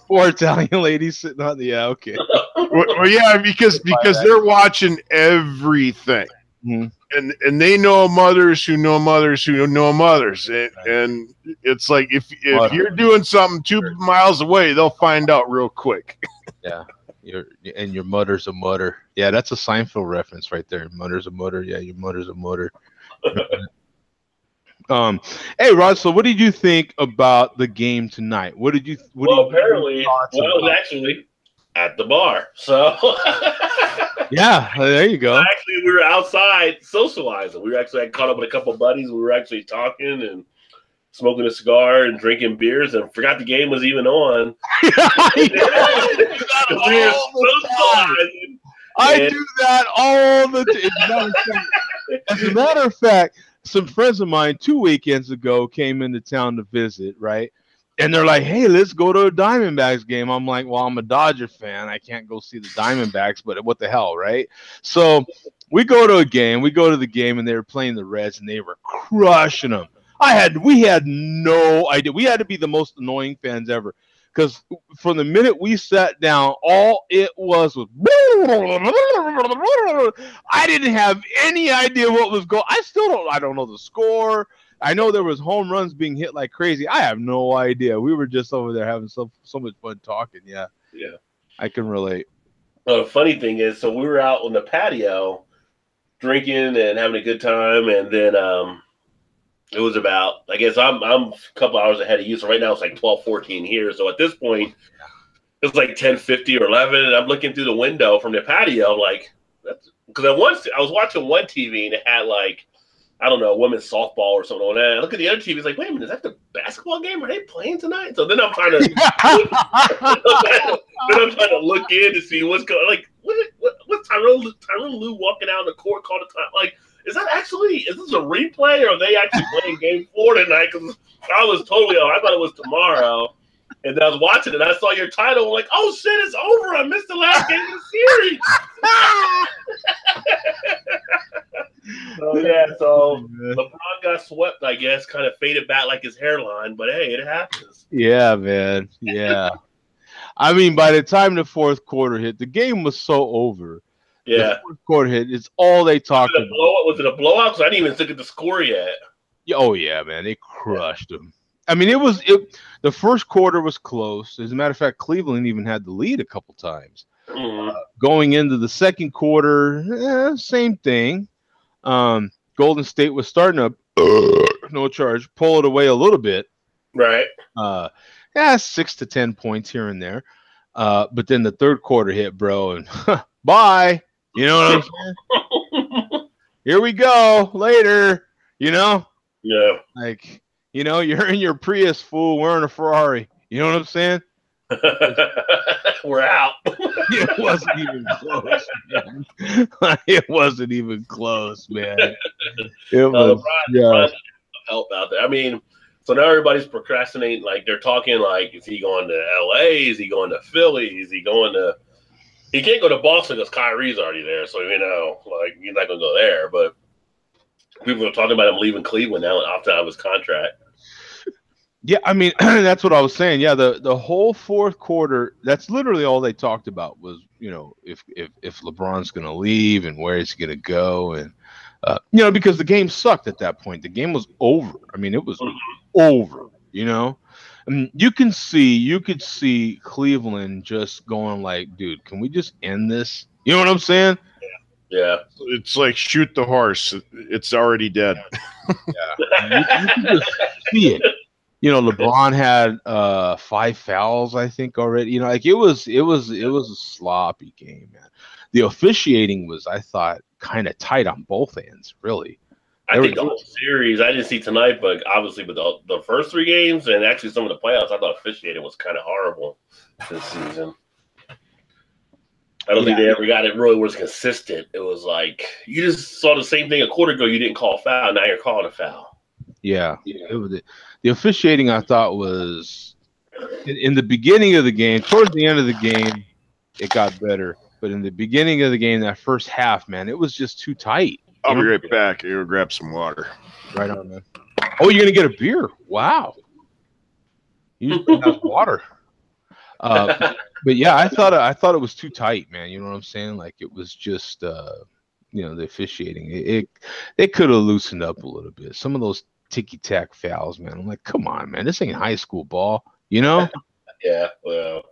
4 Italian ladies sitting on the okay. Well, yeah, because they're watching everything. Mm-hmm. And they know mothers who know mothers who know mothers, and it's like if you're doing something 2 miles away, they'll find out real quick. Yeah, your mother's a mutter. Yeah, that's a Seinfeld reference right there. Mother's a mutter. Yeah, your mother's a mutter. Hey Rod, so what did you think about the game tonight? Apparently, I was actually at the bar, so. Yeah, there you go. Actually, we were outside socializing. We were actually caught up with a couple of buddies. We were actually talking and smoking a cigar and drinking beers, and forgot the game was even on. I do that all the time. As a matter of fact, some friends of mine 2 weekends ago came into town to visit, right? And they're like, hey, let's go to a Diamondbacks game. I'm like, well, I'm a Dodger fan. I can't go see the Diamondbacks, but what the hell, right? So we go to a game. We go to the game, and they were playing the Reds, and they were crushing them. We had no idea. We had to be the most annoying fans ever, because from the minute we sat down, all it was I didn't have any idea what was going. I don't know the score. I know there was home runs being hit like crazy. I have no idea. We were just over there having so much fun talking. Yeah. I can relate. The funny thing is, so we were out on the patio drinking and having a good time, and then it was about, I guess I'm a couple hours ahead of you, so right now it's like 12:14 here. So at this point, it's like 10:50 or 11, and I'm looking through the window from the patio, like, because I was watching one TV and it had like, I don't know, women's softball or something like that. I look at the other TV, it's like, wait a minute, is that the basketball game? Are they playing tonight? So then I'm trying to look in to see what's going on. Like, what's Tyronn Lue walking out on the court call the time? Like, is this a replay, or are they actually playing game 4 tonight? Because I was totally off. I thought it was tomorrow. And I was watching it, and I saw your title. I'm like, oh shit, it's over. I missed the last game of the series. So LeBron got swept, I guess, kind of faded back like his hairline, but hey, it happens. Yeah, man. Yeah. I mean, by the time the fourth quarter hit, the game was so over. Yeah. The fourth quarter hit, it's all they talked about. Was it a blowout? Because I didn't even look at the score yet. Oh, yeah, man. They crushed them. I mean, the first quarter was close. As a matter of fact, Cleveland even had the lead a couple times. Going into the second quarter, same thing. Golden State was starting to, no charge, pull it away a little bit. Right. 6 to 10 points here and there. But then the third quarter hit, bro, and bye. You know what I'm saying? Here we go. Later. You know? Yeah. Like, you know, you're in your Prius, fool, wearing a Ferrari. You know what I'm saying? We're out. It wasn't even close, man. It wasn't even close, man. It was LeBron help out there. I mean, so now everybody's procrastinating. Like, they're talking like, is he going to LA? Is he going to Philly? Is he going to – he can't go to Boston because Kyrie's already there. So, you know, like, he's not going to go there. But people are talking about him leaving Cleveland now after out of his contract. Yeah, I mean, that's what I was saying. Yeah, the whole fourth quarter, that's literally all they talked about was, you know, if LeBron's going to leave and where he's going to go. And, you know, because the game sucked at that point. The game was over. I mean, it was over, you know. I mean, you could see Cleveland just going like, dude, can we just end this? You know what I'm saying? Yeah. It's like shoot the horse. It's already dead. Yeah. You can just see it. You know, LeBron had 5 fouls, I think, already. You know, like it was a sloppy game, man. The officiating was, I thought, kind of tight on both ends, really. I think the whole series, I didn't see tonight, but obviously with the first 3 games and actually some of the playoffs, I thought officiating was kind of horrible this season. I don't think they ever got it really was consistent. It was like you just saw the same thing a quarter ago. You didn't call foul. Now you're calling a foul. Yeah. It was the officiating, I thought, was in the beginning of the game. Towards the end of the game, it got better. But in the beginning of the game, that first half, man, it was just too tight. I'll be right back. I'll grab some water. Right on, man. Oh, you're going to get a beer? Wow. You just have water. But yeah, I thought it was too tight, man. You know what I'm saying? Like it was just, you know, the officiating. They could have loosened up a little bit. Some of those ticky-tack fouls, man. I'm like, come on, man. This ain't high school ball, you know? Yeah, well,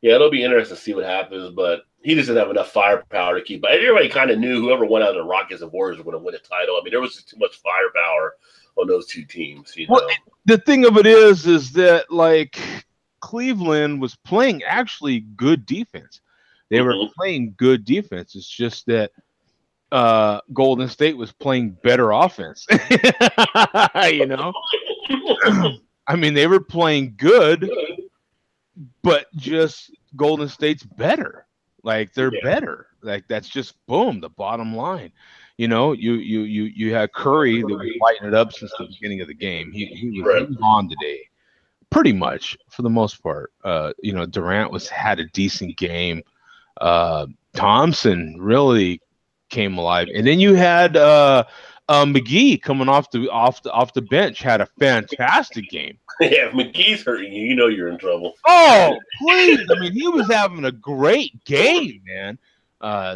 yeah, it'll be interesting to see what happens, but he doesn't have enough firepower to keep. But everybody kind of knew whoever went out of the Rockets and Warriors were going to win a title. I mean, there was just too much firepower on those two teams. You know? Well, the thing of it is that, like, Cleveland was playing actually good defense. They were playing good defense. It's just that Golden State was playing better offense. You know? I mean, they were playing good, but just Golden State's better. Like they're better. Like that's just boom, the bottom line. You know, you had Curry that was lighting it up since the beginning of the game. He was on today, pretty much for the most part. You know, Durant had a decent game. Thompson really came alive, and then you had McGee coming off the bench had a fantastic game. Yeah, if McGee's hurting you, you know you're in trouble. Oh, please! I mean, he was having a great game, man.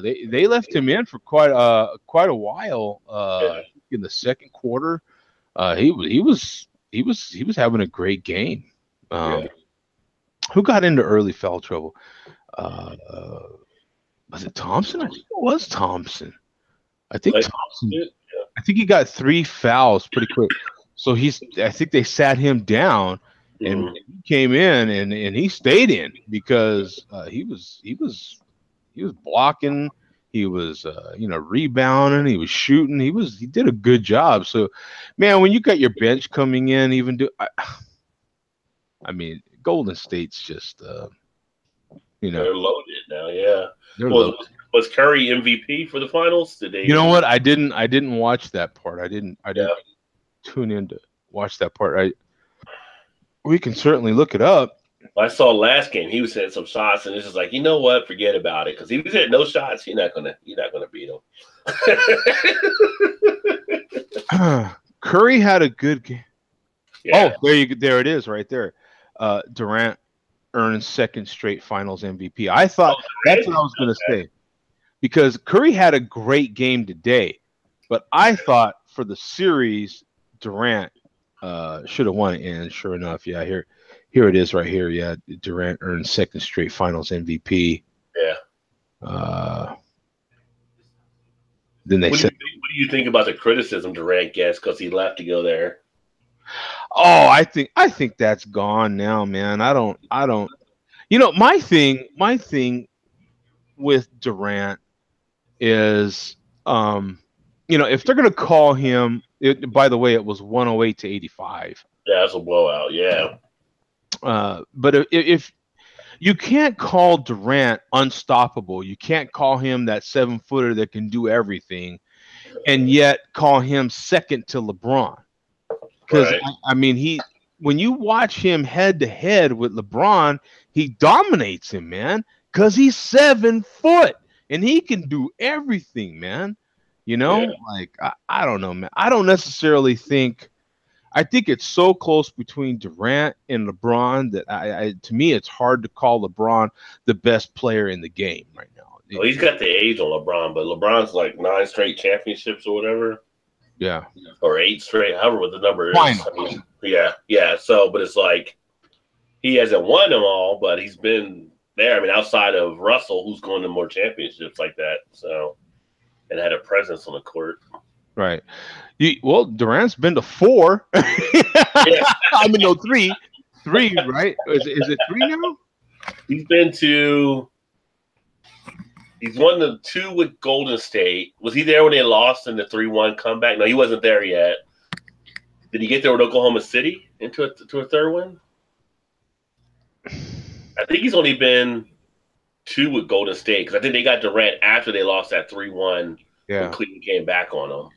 They left him in for quite a while in the second quarter. He was having a great game. Who got into early foul trouble? Was it Thompson? I think it was Thompson. I think he got 3 fouls pretty quick. So I think they sat him down, and he came in and he stayed in because he was blocking, he was rebounding, he was shooting, he did a good job. So, man, when you got your bench coming in, I mean, Golden State's just they're loaded now. Yeah, was Curry MVP for the finals today? You know what? I didn't watch that part. I didn't tune in to watch that part. We can certainly look it up. I saw last game he was hitting some shots, and it's just like, you know what, forget about it, because he was hitting no shots. You're not gonna beat him. Curry had a good game. Yeah. Oh, there it is, right there. Durant earns second straight Finals MVP. I thought that's what I was gonna say, because Curry had a great game today, but I thought for the series Durant should have won it, and sure enough, yeah, here it is right here. Yeah, Durant earned second straight Finals MVP. Yeah. Then they said, what do you think about the criticism Durant gets because he left to go there? Oh, I think that's gone now, man. I don't. You know, my thing with Durant is, you know, if they're gonna call him, by the way, it was 108 to 85. Yeah, that's a blowout. Yeah. But if you can't call Durant unstoppable, you can't call him that 7-footer that can do everything, and yet call him second to LeBron. Because right. I mean, when you watch him head to head with LeBron, he dominates him, man. Because he's 7 foot and he can do everything, man. You know, like I don't know, man. I don't necessarily think. I think it's so close between Durant and LeBron that to me, it's hard to call LeBron the best player in the game right now. Well, he's got the age on LeBron, but LeBron's like 9 straight championships or whatever. Yeah. Or 8 straight, however what the number is. I mean, yeah. So, but it's like he hasn't won them all, but he's been there. I mean, outside of Russell, who's going to more championships like that, so, and had a presence on the court. Right. Well, Durant's been to 4. I mean, no, 3, right? Is it 3 now? He's won the 2 with Golden State. Was he there when they lost in the 3-1 comeback? No, he wasn't there yet. Did he get there with Oklahoma City to a third one? I think he's only been 2 with Golden State, because I think they got Durant after they lost that 3-1 when Cleveland came back on them.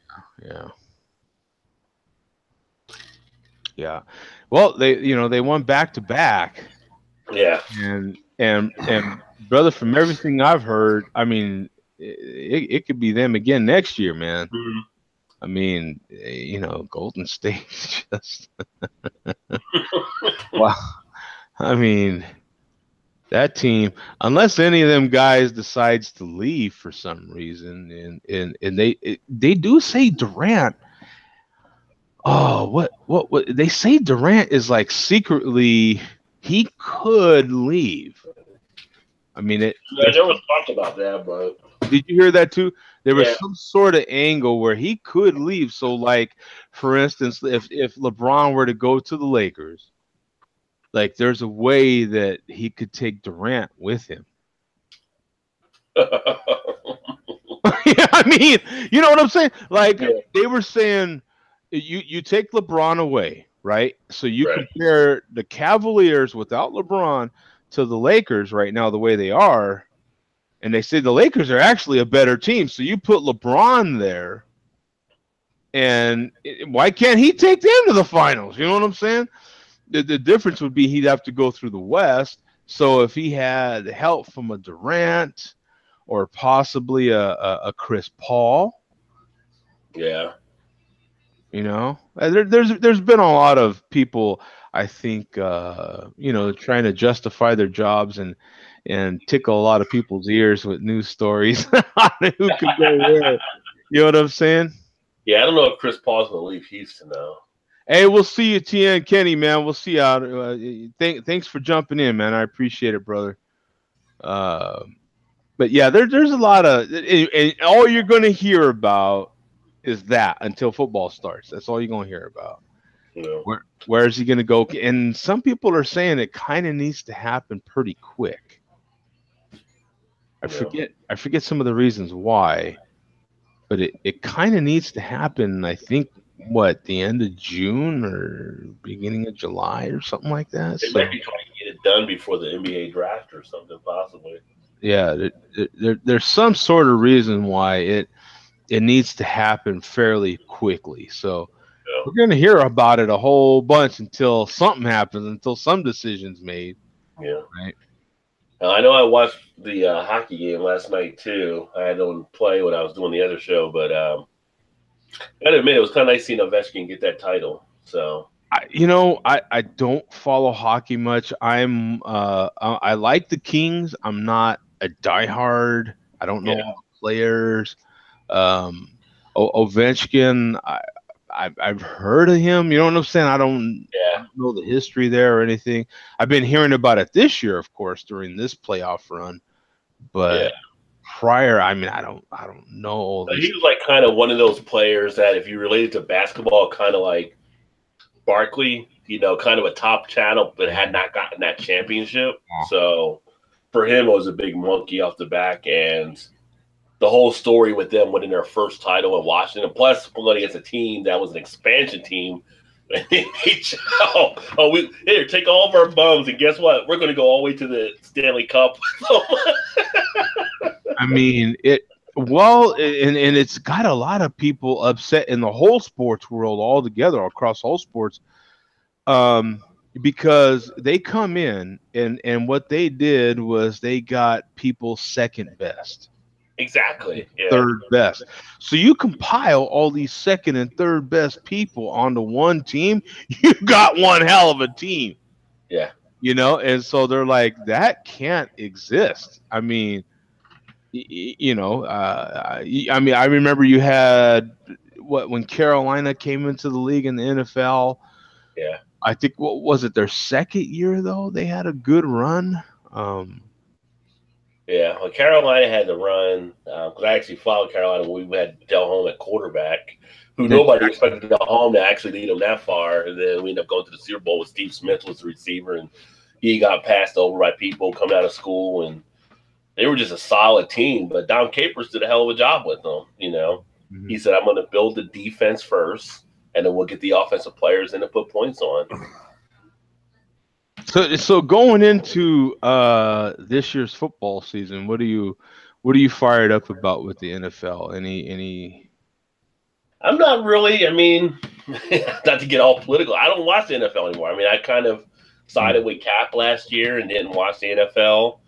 Yeah. Well, they won back to back. Yeah. And brother, from everything I've heard, I mean, it could be them again next year, man. Mm-hmm. I mean, you know, Golden State just wow. I mean, that team, unless any of them guys decides to leave for some reason, and they do say Durant. Oh, what they say Durant is like secretly he could leave. I mean, I never talked about that, but did you hear that too? There was some sort of angle where he could leave. So, like, for instance, if LeBron were to go to the Lakers, like, there's a way that he could take Durant with him. Yeah, I mean, you know what I'm saying? Like, they were saying, you take LeBron away, right? So you compare the Cavaliers without LeBron to the Lakers right now, the way they are, and they say the Lakers are actually a better team. So you put LeBron there, and why can't he take them to the finals? You know what I'm saying? The difference would be he'd have to go through the West. So if he had help from a Durant or possibly a Chris Paul, yeah. You know, there's been a lot of people, I think, you know, trying to justify their jobs and tickle a lot of people's ears with news stories on who can go where. You know what I'm saying? Yeah, I don't know if Chris Paul's going to leave Houston, though. Hey, we'll see you, TN Kenny, man. We'll see you out. Thanks for jumping in, man. I appreciate it, brother. But yeah, there's a lot of, and all you're going to hear about is that until football starts. That's all you're going to hear about. Yeah. Where is he going to go? And some people are saying it kind of needs to happen pretty quick. I forget some of the reasons why, but it kind of needs to happen, I think, the end of June or beginning of July or something like that. They might be trying to get it done before the NBA draft or something, possibly. Yeah, there's some sort of reason why it needs to happen fairly quickly. So we're going to hear about it a whole bunch until something happens, until some decision's made. Yeah. Right. I know I watched the hockey game last night too. I had to play when I was doing the other show, but I gotta admit it was kind of nice seeing Ovechkin get that title. So I don't follow hockey much. I like the Kings. I'm not a diehard. I don't know yeah, all the players. Um, Ovechkin, I've heard of him. You know what I'm saying? I yeah, don't know the history there or anything. I've been hearing about it this year, of course, during this playoff run. yeah. But prior, I mean, I don't know all He these. was like kind of one of those players that, if you related to basketball, kind of like Barkley, kind of a top channel, but had not gotten that championship. Yeah. So for him, it was a big monkey off the back, and the whole story with them winning their first title in Washington, plus going against a team that was an expansion team. We here take all of our bums, and guess what? We're going to go all the way to the Stanley Cup. I mean, and it's got a lot of people upset in the whole sports world altogether, across all sports, because they come in and what they did was they got people second best, Exactly. Yeah. third best. So you compile all these second and third best people onto one team, you got one hell of a team. Yeah. And so they're like, that can't exist. I mean, I mean, I remember you had when Carolina came into the league in the NFL. Yeah. I think, what was it, their second year though? They had a good run. Yeah, well, Carolina had to run because I actually followed Carolina when we had Del Home at quarterback, who nobody expected Del Home to actually lead them that far. And then we ended up going to the Super Bowl with Steve Smith was the receiver, and he got passed over by people coming out of school, and they were just a solid team. But Dom Capers did a hell of a job with them. Mm-hmm. He said, "I'm going to build the defense first, and then we'll get the offensive players in to put points on." So going into this year's football season, what are you fired up about with the NFL? Any? I'm not really. I mean, not to get all political, I don't watch the NFL anymore. I mean, I kind of sided with Cap last year and didn't watch the NFL,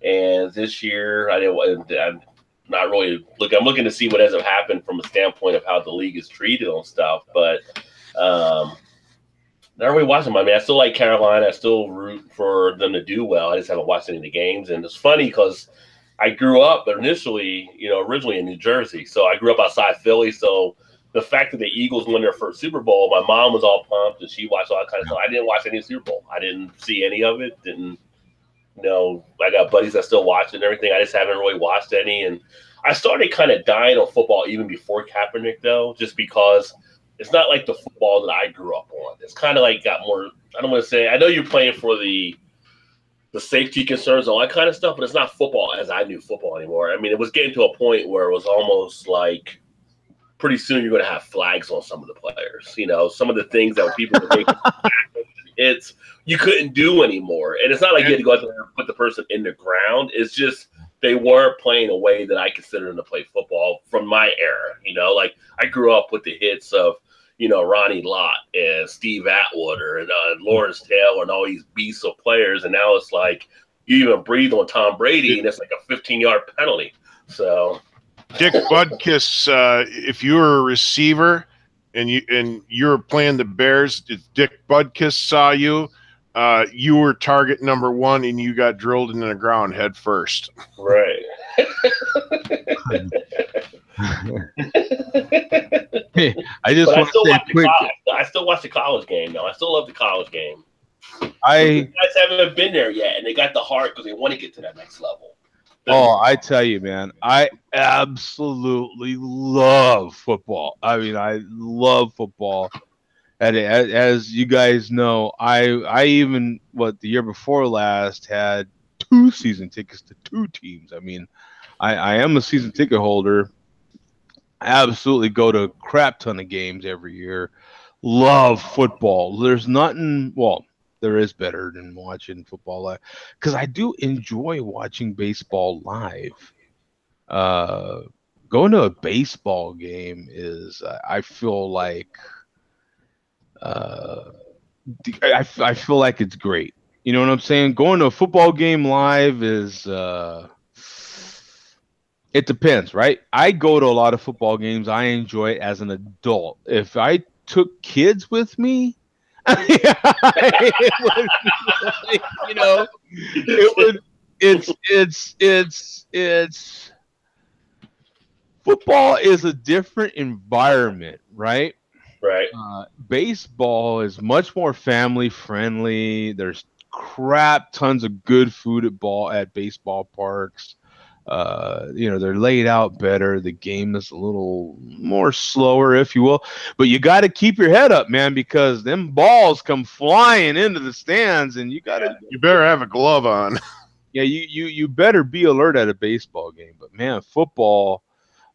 and this year I didn't. I'm not really looking. I'm looking to see what ends up happening from a standpoint of how the league is treated on stuff, but. Not really watching them. I mean, I still like Carolina. I still root for them to do well. I just haven't watched any of the games. And it's funny because I grew up originally in New Jersey. So I grew up outside Philly. So the fact that the Eagles won their first Super Bowl, my mom was all pumped and she watched all that kind of stuff. I didn't watch any Super Bowl. I didn't see any of it. I got buddies that still watch it and everything. I just haven't really watched any. And I started kind of dying on football even before Kaepernick, though, just because – it's not like the football that I grew up on. It's kind of like got more. I don't want to say. I know you're playing for the safety concerns, all that kind of stuff, but it's not football as I knew football anymore. I mean, it was getting to a point where it was almost like pretty soon you're going to have flags on some of the players. Some of the things that people would make it's you couldn't do anymore. And it's not like you had to go out there and put the person in the ground. It's just they weren't playing a way that I consider them to play football from my era. Like I grew up with the hits of. Ronnie Lott and Steve Atwater and Lawrence Taylor and all these beasts of players. And now it's like you even breathe on Tom Brady and it's like a 15-yard penalty. So Dick Butkus, if you were a receiver and you were playing the Bears, if Dick Butkus saw you, you were target number one and you got drilled into the ground head first. Right. I just want to say quick. I still watch the college game, though. I still love the college game. You guys haven't been there yet, and they got the heart because they want to get to that next level. I tell you, man, I absolutely love football. I mean, I love football. And as you guys know, I even the year before last had 2 season tickets to 2 teams. I mean, I am a season ticket holder. I absolutely go to a crap ton of games every year. Love football. There's nothing, there is better than watching football live because I do enjoy watching baseball live. Going to a baseball game is, I feel like, I feel like it's great. You know what I'm saying? Going to a football game live is it depends, right? I go to a lot of football games. I enjoy it as an adult. If I took kids with me, it would be like, you know, it would. It's football is a different environment, right? Right. Baseball is much more family friendly. There's crap tons of good food at baseball parks. You know, they're laid out better. The game is a little more slower, if you will, but you got to keep your head up, man, because them balls come flying into the stands, and you better have a glove on. Yeah, you better be alert at a baseball game. But man, football,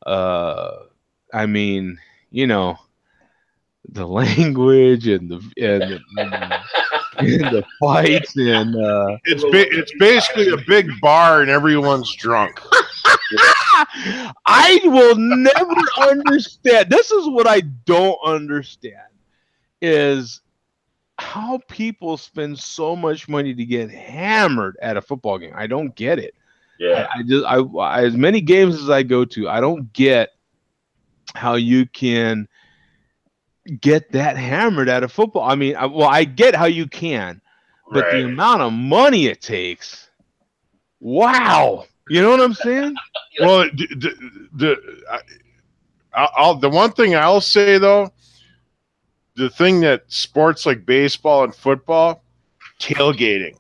I mean, you know, the language and the fights and it's basically a big bar and everyone's drunk. I will never understand. This is what I don't understand is how people spend so much money to get hammered at a football game. I don't get it. Yeah. I as many games as I go to, I don't get how you can get that hammered at a football. I mean, I get how you can, but the amount of money it takes, wow. You know what I'm saying? Well, the one thing I'll say though, the thing that sports like baseball and football, tailgating.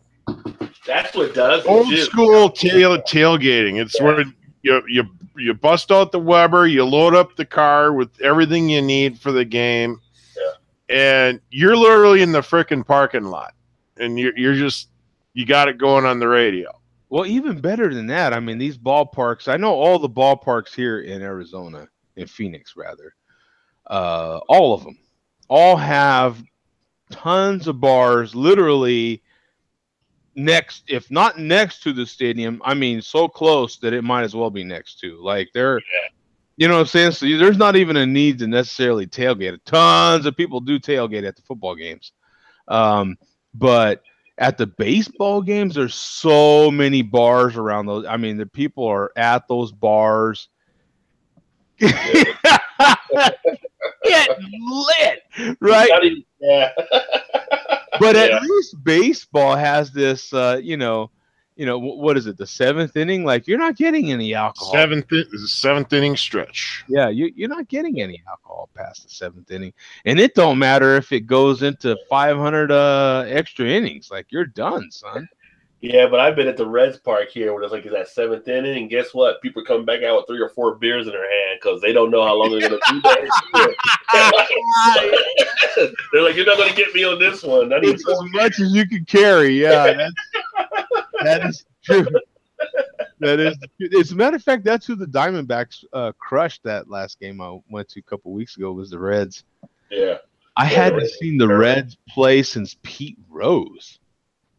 That's what does old school tailgating. It's where you bust out the Weber, you load up the car with everything you need for the game, and you're literally in the frickin' parking lot, and you got it going on the radio. Well, even better than that, I mean, these ballparks, I know all the ballparks here in Arizona, in Phoenix rather, all of them, all have tons of bars, literally next, if not next to the stadium, I mean, so close that it might as well be next to. Like they're, you know what I'm saying? So there's not even a need to necessarily tailgate. Tons of people do tailgate at the football games. But at the baseball games, there's so many bars around those. I mean, the people are at those bars getting lit, right? But at least baseball has this, what is it? The seventh inning? Like you're not getting any alcohol. Seventh inning stretch. Yeah, you're not getting any alcohol past the seventh inning, and it don't matter if it goes into 500 extra innings. Like you're done, son. Yeah, but I've been at the Reds Park here where it's like that seventh inning, and guess what? People are coming back out with 3 or 4 beers in their hand because they don't know how long they're going to do that. They're like, you're not going to get me on this one. It's as much as you can carry. Yeah, that is true. That is. As a matter of fact, that's who the Diamondbacks crushed that last game I went to a couple weeks ago. Was the Reds? Yeah, I hadn't seen the Reds play since Pete Rose.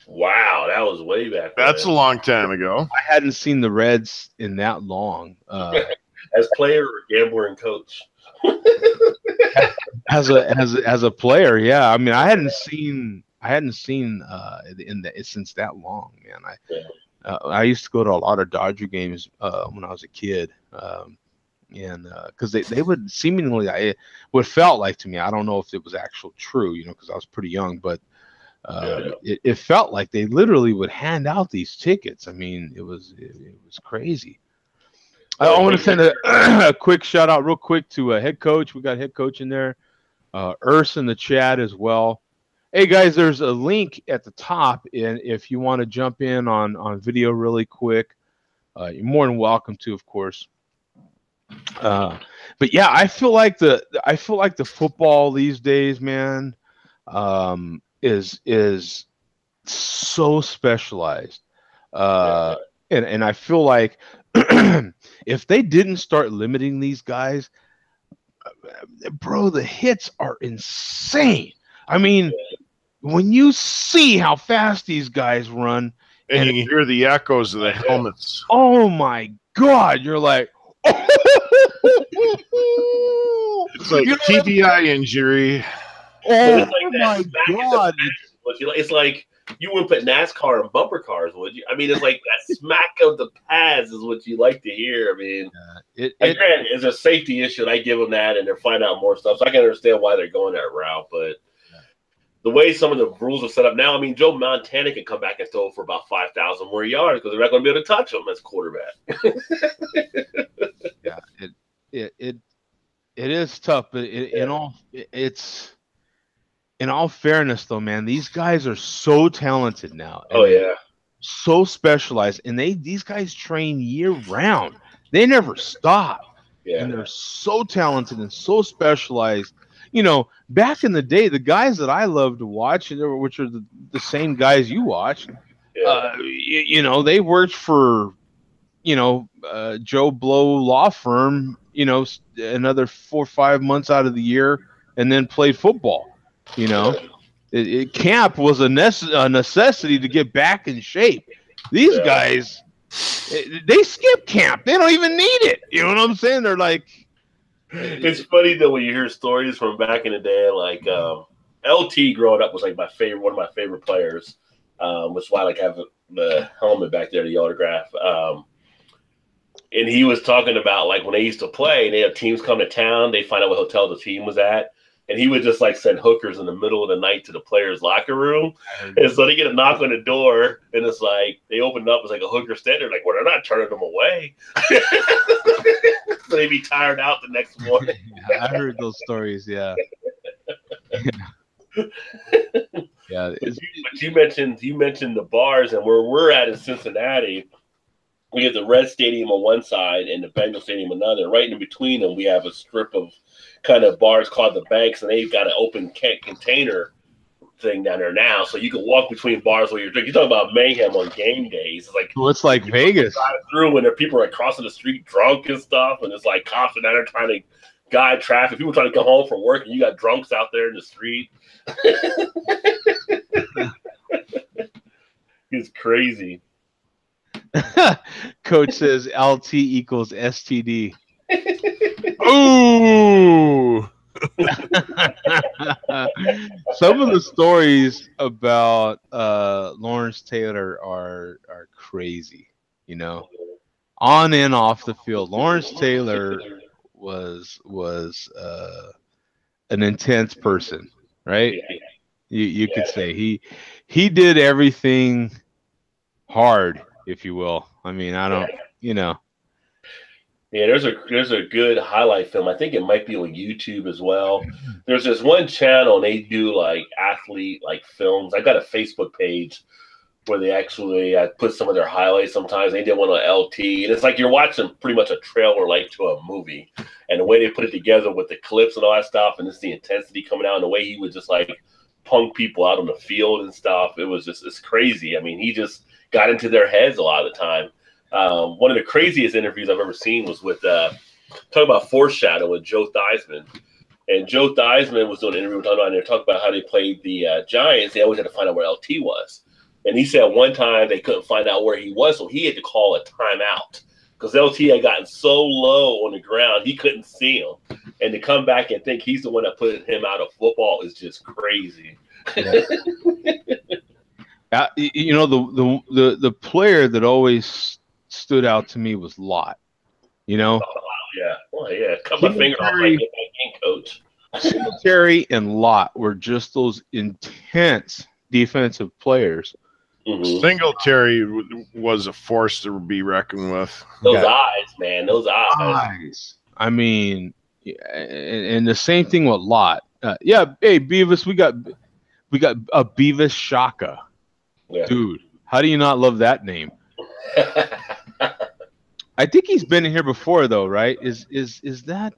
Wow, that was way back then. That's a long time ago. I hadn't seen the Reds in that long. As player or gambler and coach? as a player, yeah. I mean, I hadn't seen since that long, man. I used to go to a lot of Dodger games when I was a kid, and because they would seemingly, what felt like to me, I don't know if it was actual true, because I was pretty young, but it felt like they literally would hand out these tickets. I mean, it was crazy. I want to send a quick shout out real quick to head coach. We got head coach in there, Urs in the chat as well. Hey guys, there's a link at the top, and if you want to jump in on video really quick, you're more than welcome to, of course. But yeah, I feel like the football these days, man, is so specialized, and I feel like if they didn't start limiting these guys, bro, the hits are insane. I mean, when you see how fast these guys run, and you can hear the echoes of the helmets. Oh my God, you're like, it's like TBI injury. Oh my God! It's like you wouldn't put NASCAR in bumper cars, would you? I mean, it's like that smack of the pads is what you like to hear. I mean, granted, it's a safety issue, and I give them that, and they're finding out more stuff. So I can understand why they're going that route, but the way some of the rules are set up now, I mean, Joe Montana can come back and throw for about 5,000 more yards because they're not going to be able to touch him as quarterback. Yeah, it is tough, but in all fairness, though, man, these guys are so talented now. Oh yeah, so specialized, and these guys train year round. They never stop, and they're so talented and so specialized. You know, back in the day, the guys that I love to watch, which are the same guys you watch, you know, they worked for, you know, Joe Blow law firm, you know, another 4 or 5 months out of the year, and then played football. You know, camp was a necessity to get back in shape. These guys, they skip camp. They don't even need it. You know what I'm saying? They're like, it's funny though when you hear stories from back in the day, like LT growing up was like one of my favorite players. Which is why I like have the helmet back there, the autograph. And he was talking about like when they used to play, they have teams come to town, they find out what hotel the team was at. And he would just like send hookers in the middle of the night to the players' locker room. And so they get a knock on the door, and it's like they open up, it's like a hooker standing. Like, well, they're not turning them away. So they'd be tired out the next morning. I heard those stories, yeah. Yeah. But you mentioned the bars, and where we're at in Cincinnati, we have the Red Stadium on one side and the Bengal Stadium on another. Right in between them, we have a strip of kind of bars called the Banks, and they've got an open container thing down there now, so you can walk between bars while you're drinking. You're talking about mayhem on game days. It's like Vegas. Drive through, and there people are crossing the street drunk and stuff, and it's like cops are down there trying to guide traffic. People trying to come home from work, and you got drunks out there in the street. It's crazy. Coach says LT equals STD. Ooh. Some of the stories about Lawrence Taylor are crazy, you know, on and off the field. Lawrence Taylor was an intense person, right? You could say he did everything hard, if you will. I mean, I don't, you know. Yeah, there's a good highlight film. I think it might be on YouTube as well. There's this one channel, and they do like athlete like films. I got a Facebook page where they actually put some of their highlights sometimes. They did one on LT, and it's like you're watching pretty much a trailer like to a movie. And the way they put it together with the clips and all that stuff, and it's the intensity coming out, and the way he would just like punk people out on the field and stuff. It's crazy. I mean, he just got into their heads a lot of the time. One of the craziest interviews I've ever seen was with talking about foreshadow with Joe Theismann. And Joe Theismann was doing an interview with him, and they're talking about how they played the Giants. They always had to find out where LT was. And he said one time they couldn't find out where he was, so he had to call a timeout because LT had gotten so low on the ground he couldn't see him. And to come back and think he's the one that put him out of football is just crazy. Yeah. You know, the player that always stood out to me was Lott. You know, cut my finger off like my game coach. Singletary and Lott were just those intense defensive players. Mm-hmm. Singletary was a force to be reckoned with. Those eyes, man, those eyes. I mean, and the same thing with Lott. Hey Beavis, we got a Beavis Shaka. Yeah. Dude, how do you not love that name? I think he's been in here before, though, right? Is that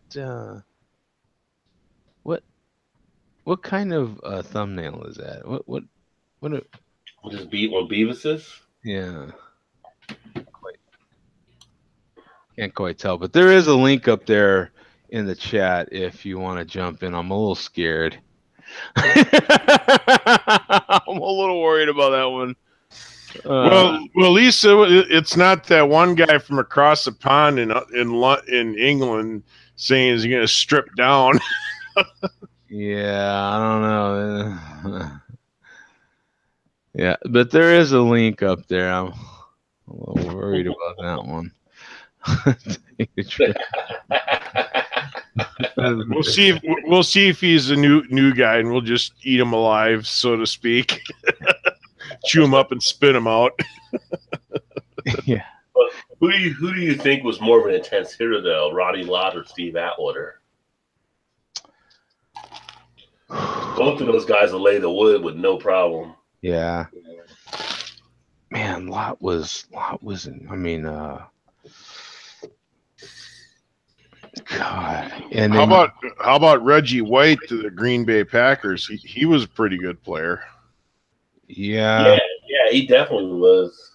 what kind of thumbnail is that? What is Beavis's? Yeah, can't quite tell, but there is a link up there in the chat if you want to jump in. I'm a little scared. I'm a little worried about that one. Well, Lisa, it's not that one guy from across the pond in England saying he's going to strip down. Yeah, I don't know. Yeah, but there is a link up there. I'm a little worried about that one. We'll see if he's a new guy, and we'll just eat him alive, so to speak. Chew him up and spit him out. Yeah. Who do you think was more of an intense hitter though, Ronnie Lott or Steve Atwater? Both of those guys will lay the wood with no problem. Yeah. Man, Lott was. I mean, God. And how about Reggie White to the Green Bay Packers? He was a pretty good player. Yeah, he definitely was.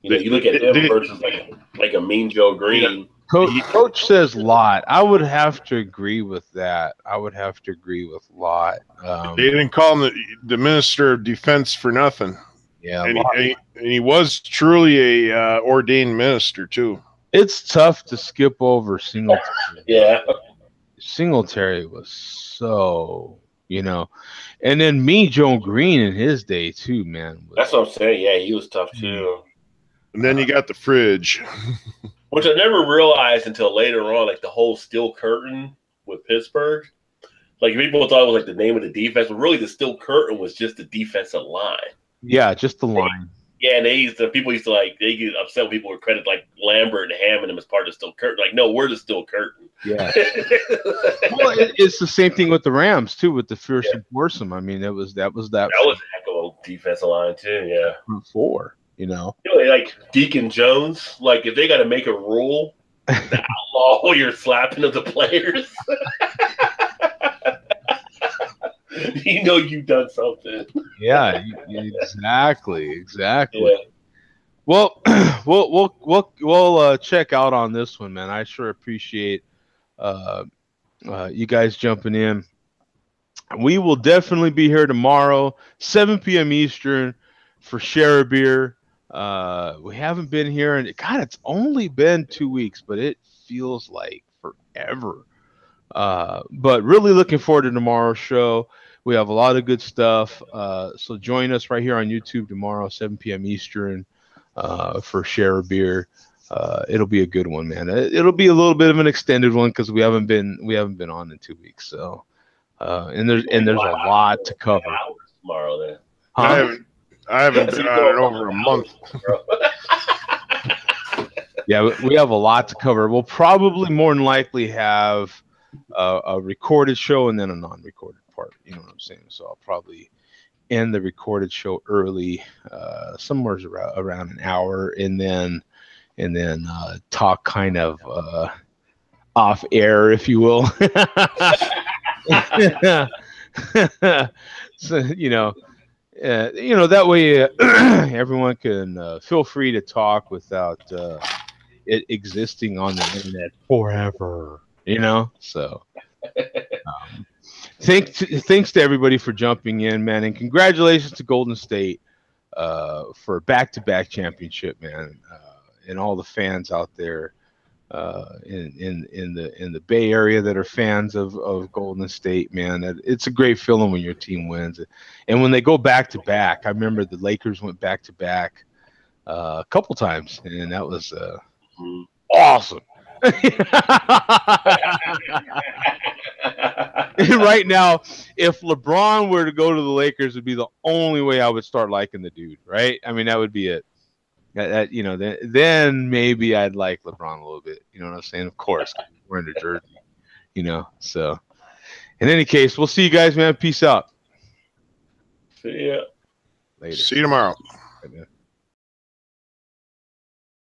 You look at him versus like a Mean Joe Green. Coach says Lott. I would have to agree with that. I would have to agree with Lott. They didn't call him the Minister of Defense for nothing. Yeah, and he was truly a ordained minister too. It's tough to skip over Singletary. Yeah, Singletary was so, and then Mean Joe Green in his day too, man. That's what I'm saying. Yeah, he was tough too. And then you got the fridge. Which I never realized until later on, like the whole steel curtain with Pittsburgh. Like people thought it was like the name of the defense, but really the steel curtain was just the defensive line. Yeah, just the line. Yeah, and people used to they get upset when people would credit like Lambert and Hammond him as part of the steel curtain. Like, no, we're the steel curtain. Yeah. Well, it's the same thing with the Rams too, with the fearsome foursome. I mean, that was that was a heck of a defensive line too. Yeah, four. Like Deacon Jones. Like if they got to make a rule to outlaw your slapping of the players, you've done something. Yeah, exactly. Yeah. Well, we'll check out on this one, man. I sure appreciate you guys jumping in. We will definitely be here tomorrow, 7 p.m. Eastern, for Share a Beer. We haven't been here, and it's only been 2 weeks, but it feels like forever. But really looking forward to tomorrow's show. We have a lot of good stuff. So join us right here on YouTube tomorrow, 7 p.m. Eastern, for Share a Beer. It'll be a good one, man. It'll be a little bit of an extended one because we haven't been on in 2 weeks. So, and there's a lot to cover tomorrow. Then I haven't been on it over a month. Yeah, we have a lot to cover. We'll probably more than likely have a recorded show and then a non-recorded part. You know what I'm saying? So I'll probably end the recorded show early, somewhere around an hour, and then talk kind of off air, if you will. So that way everyone can feel free to talk without it existing on the internet forever. So thanks to everybody for jumping in, man, and congratulations to Golden State for back-to-back championship, man, and all the fans out there in the Bay Area that are fans of Golden State, man. It's a great feeling when your team wins, and when they go back-to-back. I remember the Lakers went back-to-back a couple times, and that was awesome. Right now, if LeBron were to go to the Lakers, it'd be the only way I would start liking the dude, right? I mean, that would be it. Then maybe I'd like LeBron a little bit. You know what I'm saying? Of course, wearing the jersey. So in any case, we'll see you guys, man. Peace out. See ya. Later. See you tomorrow. Right,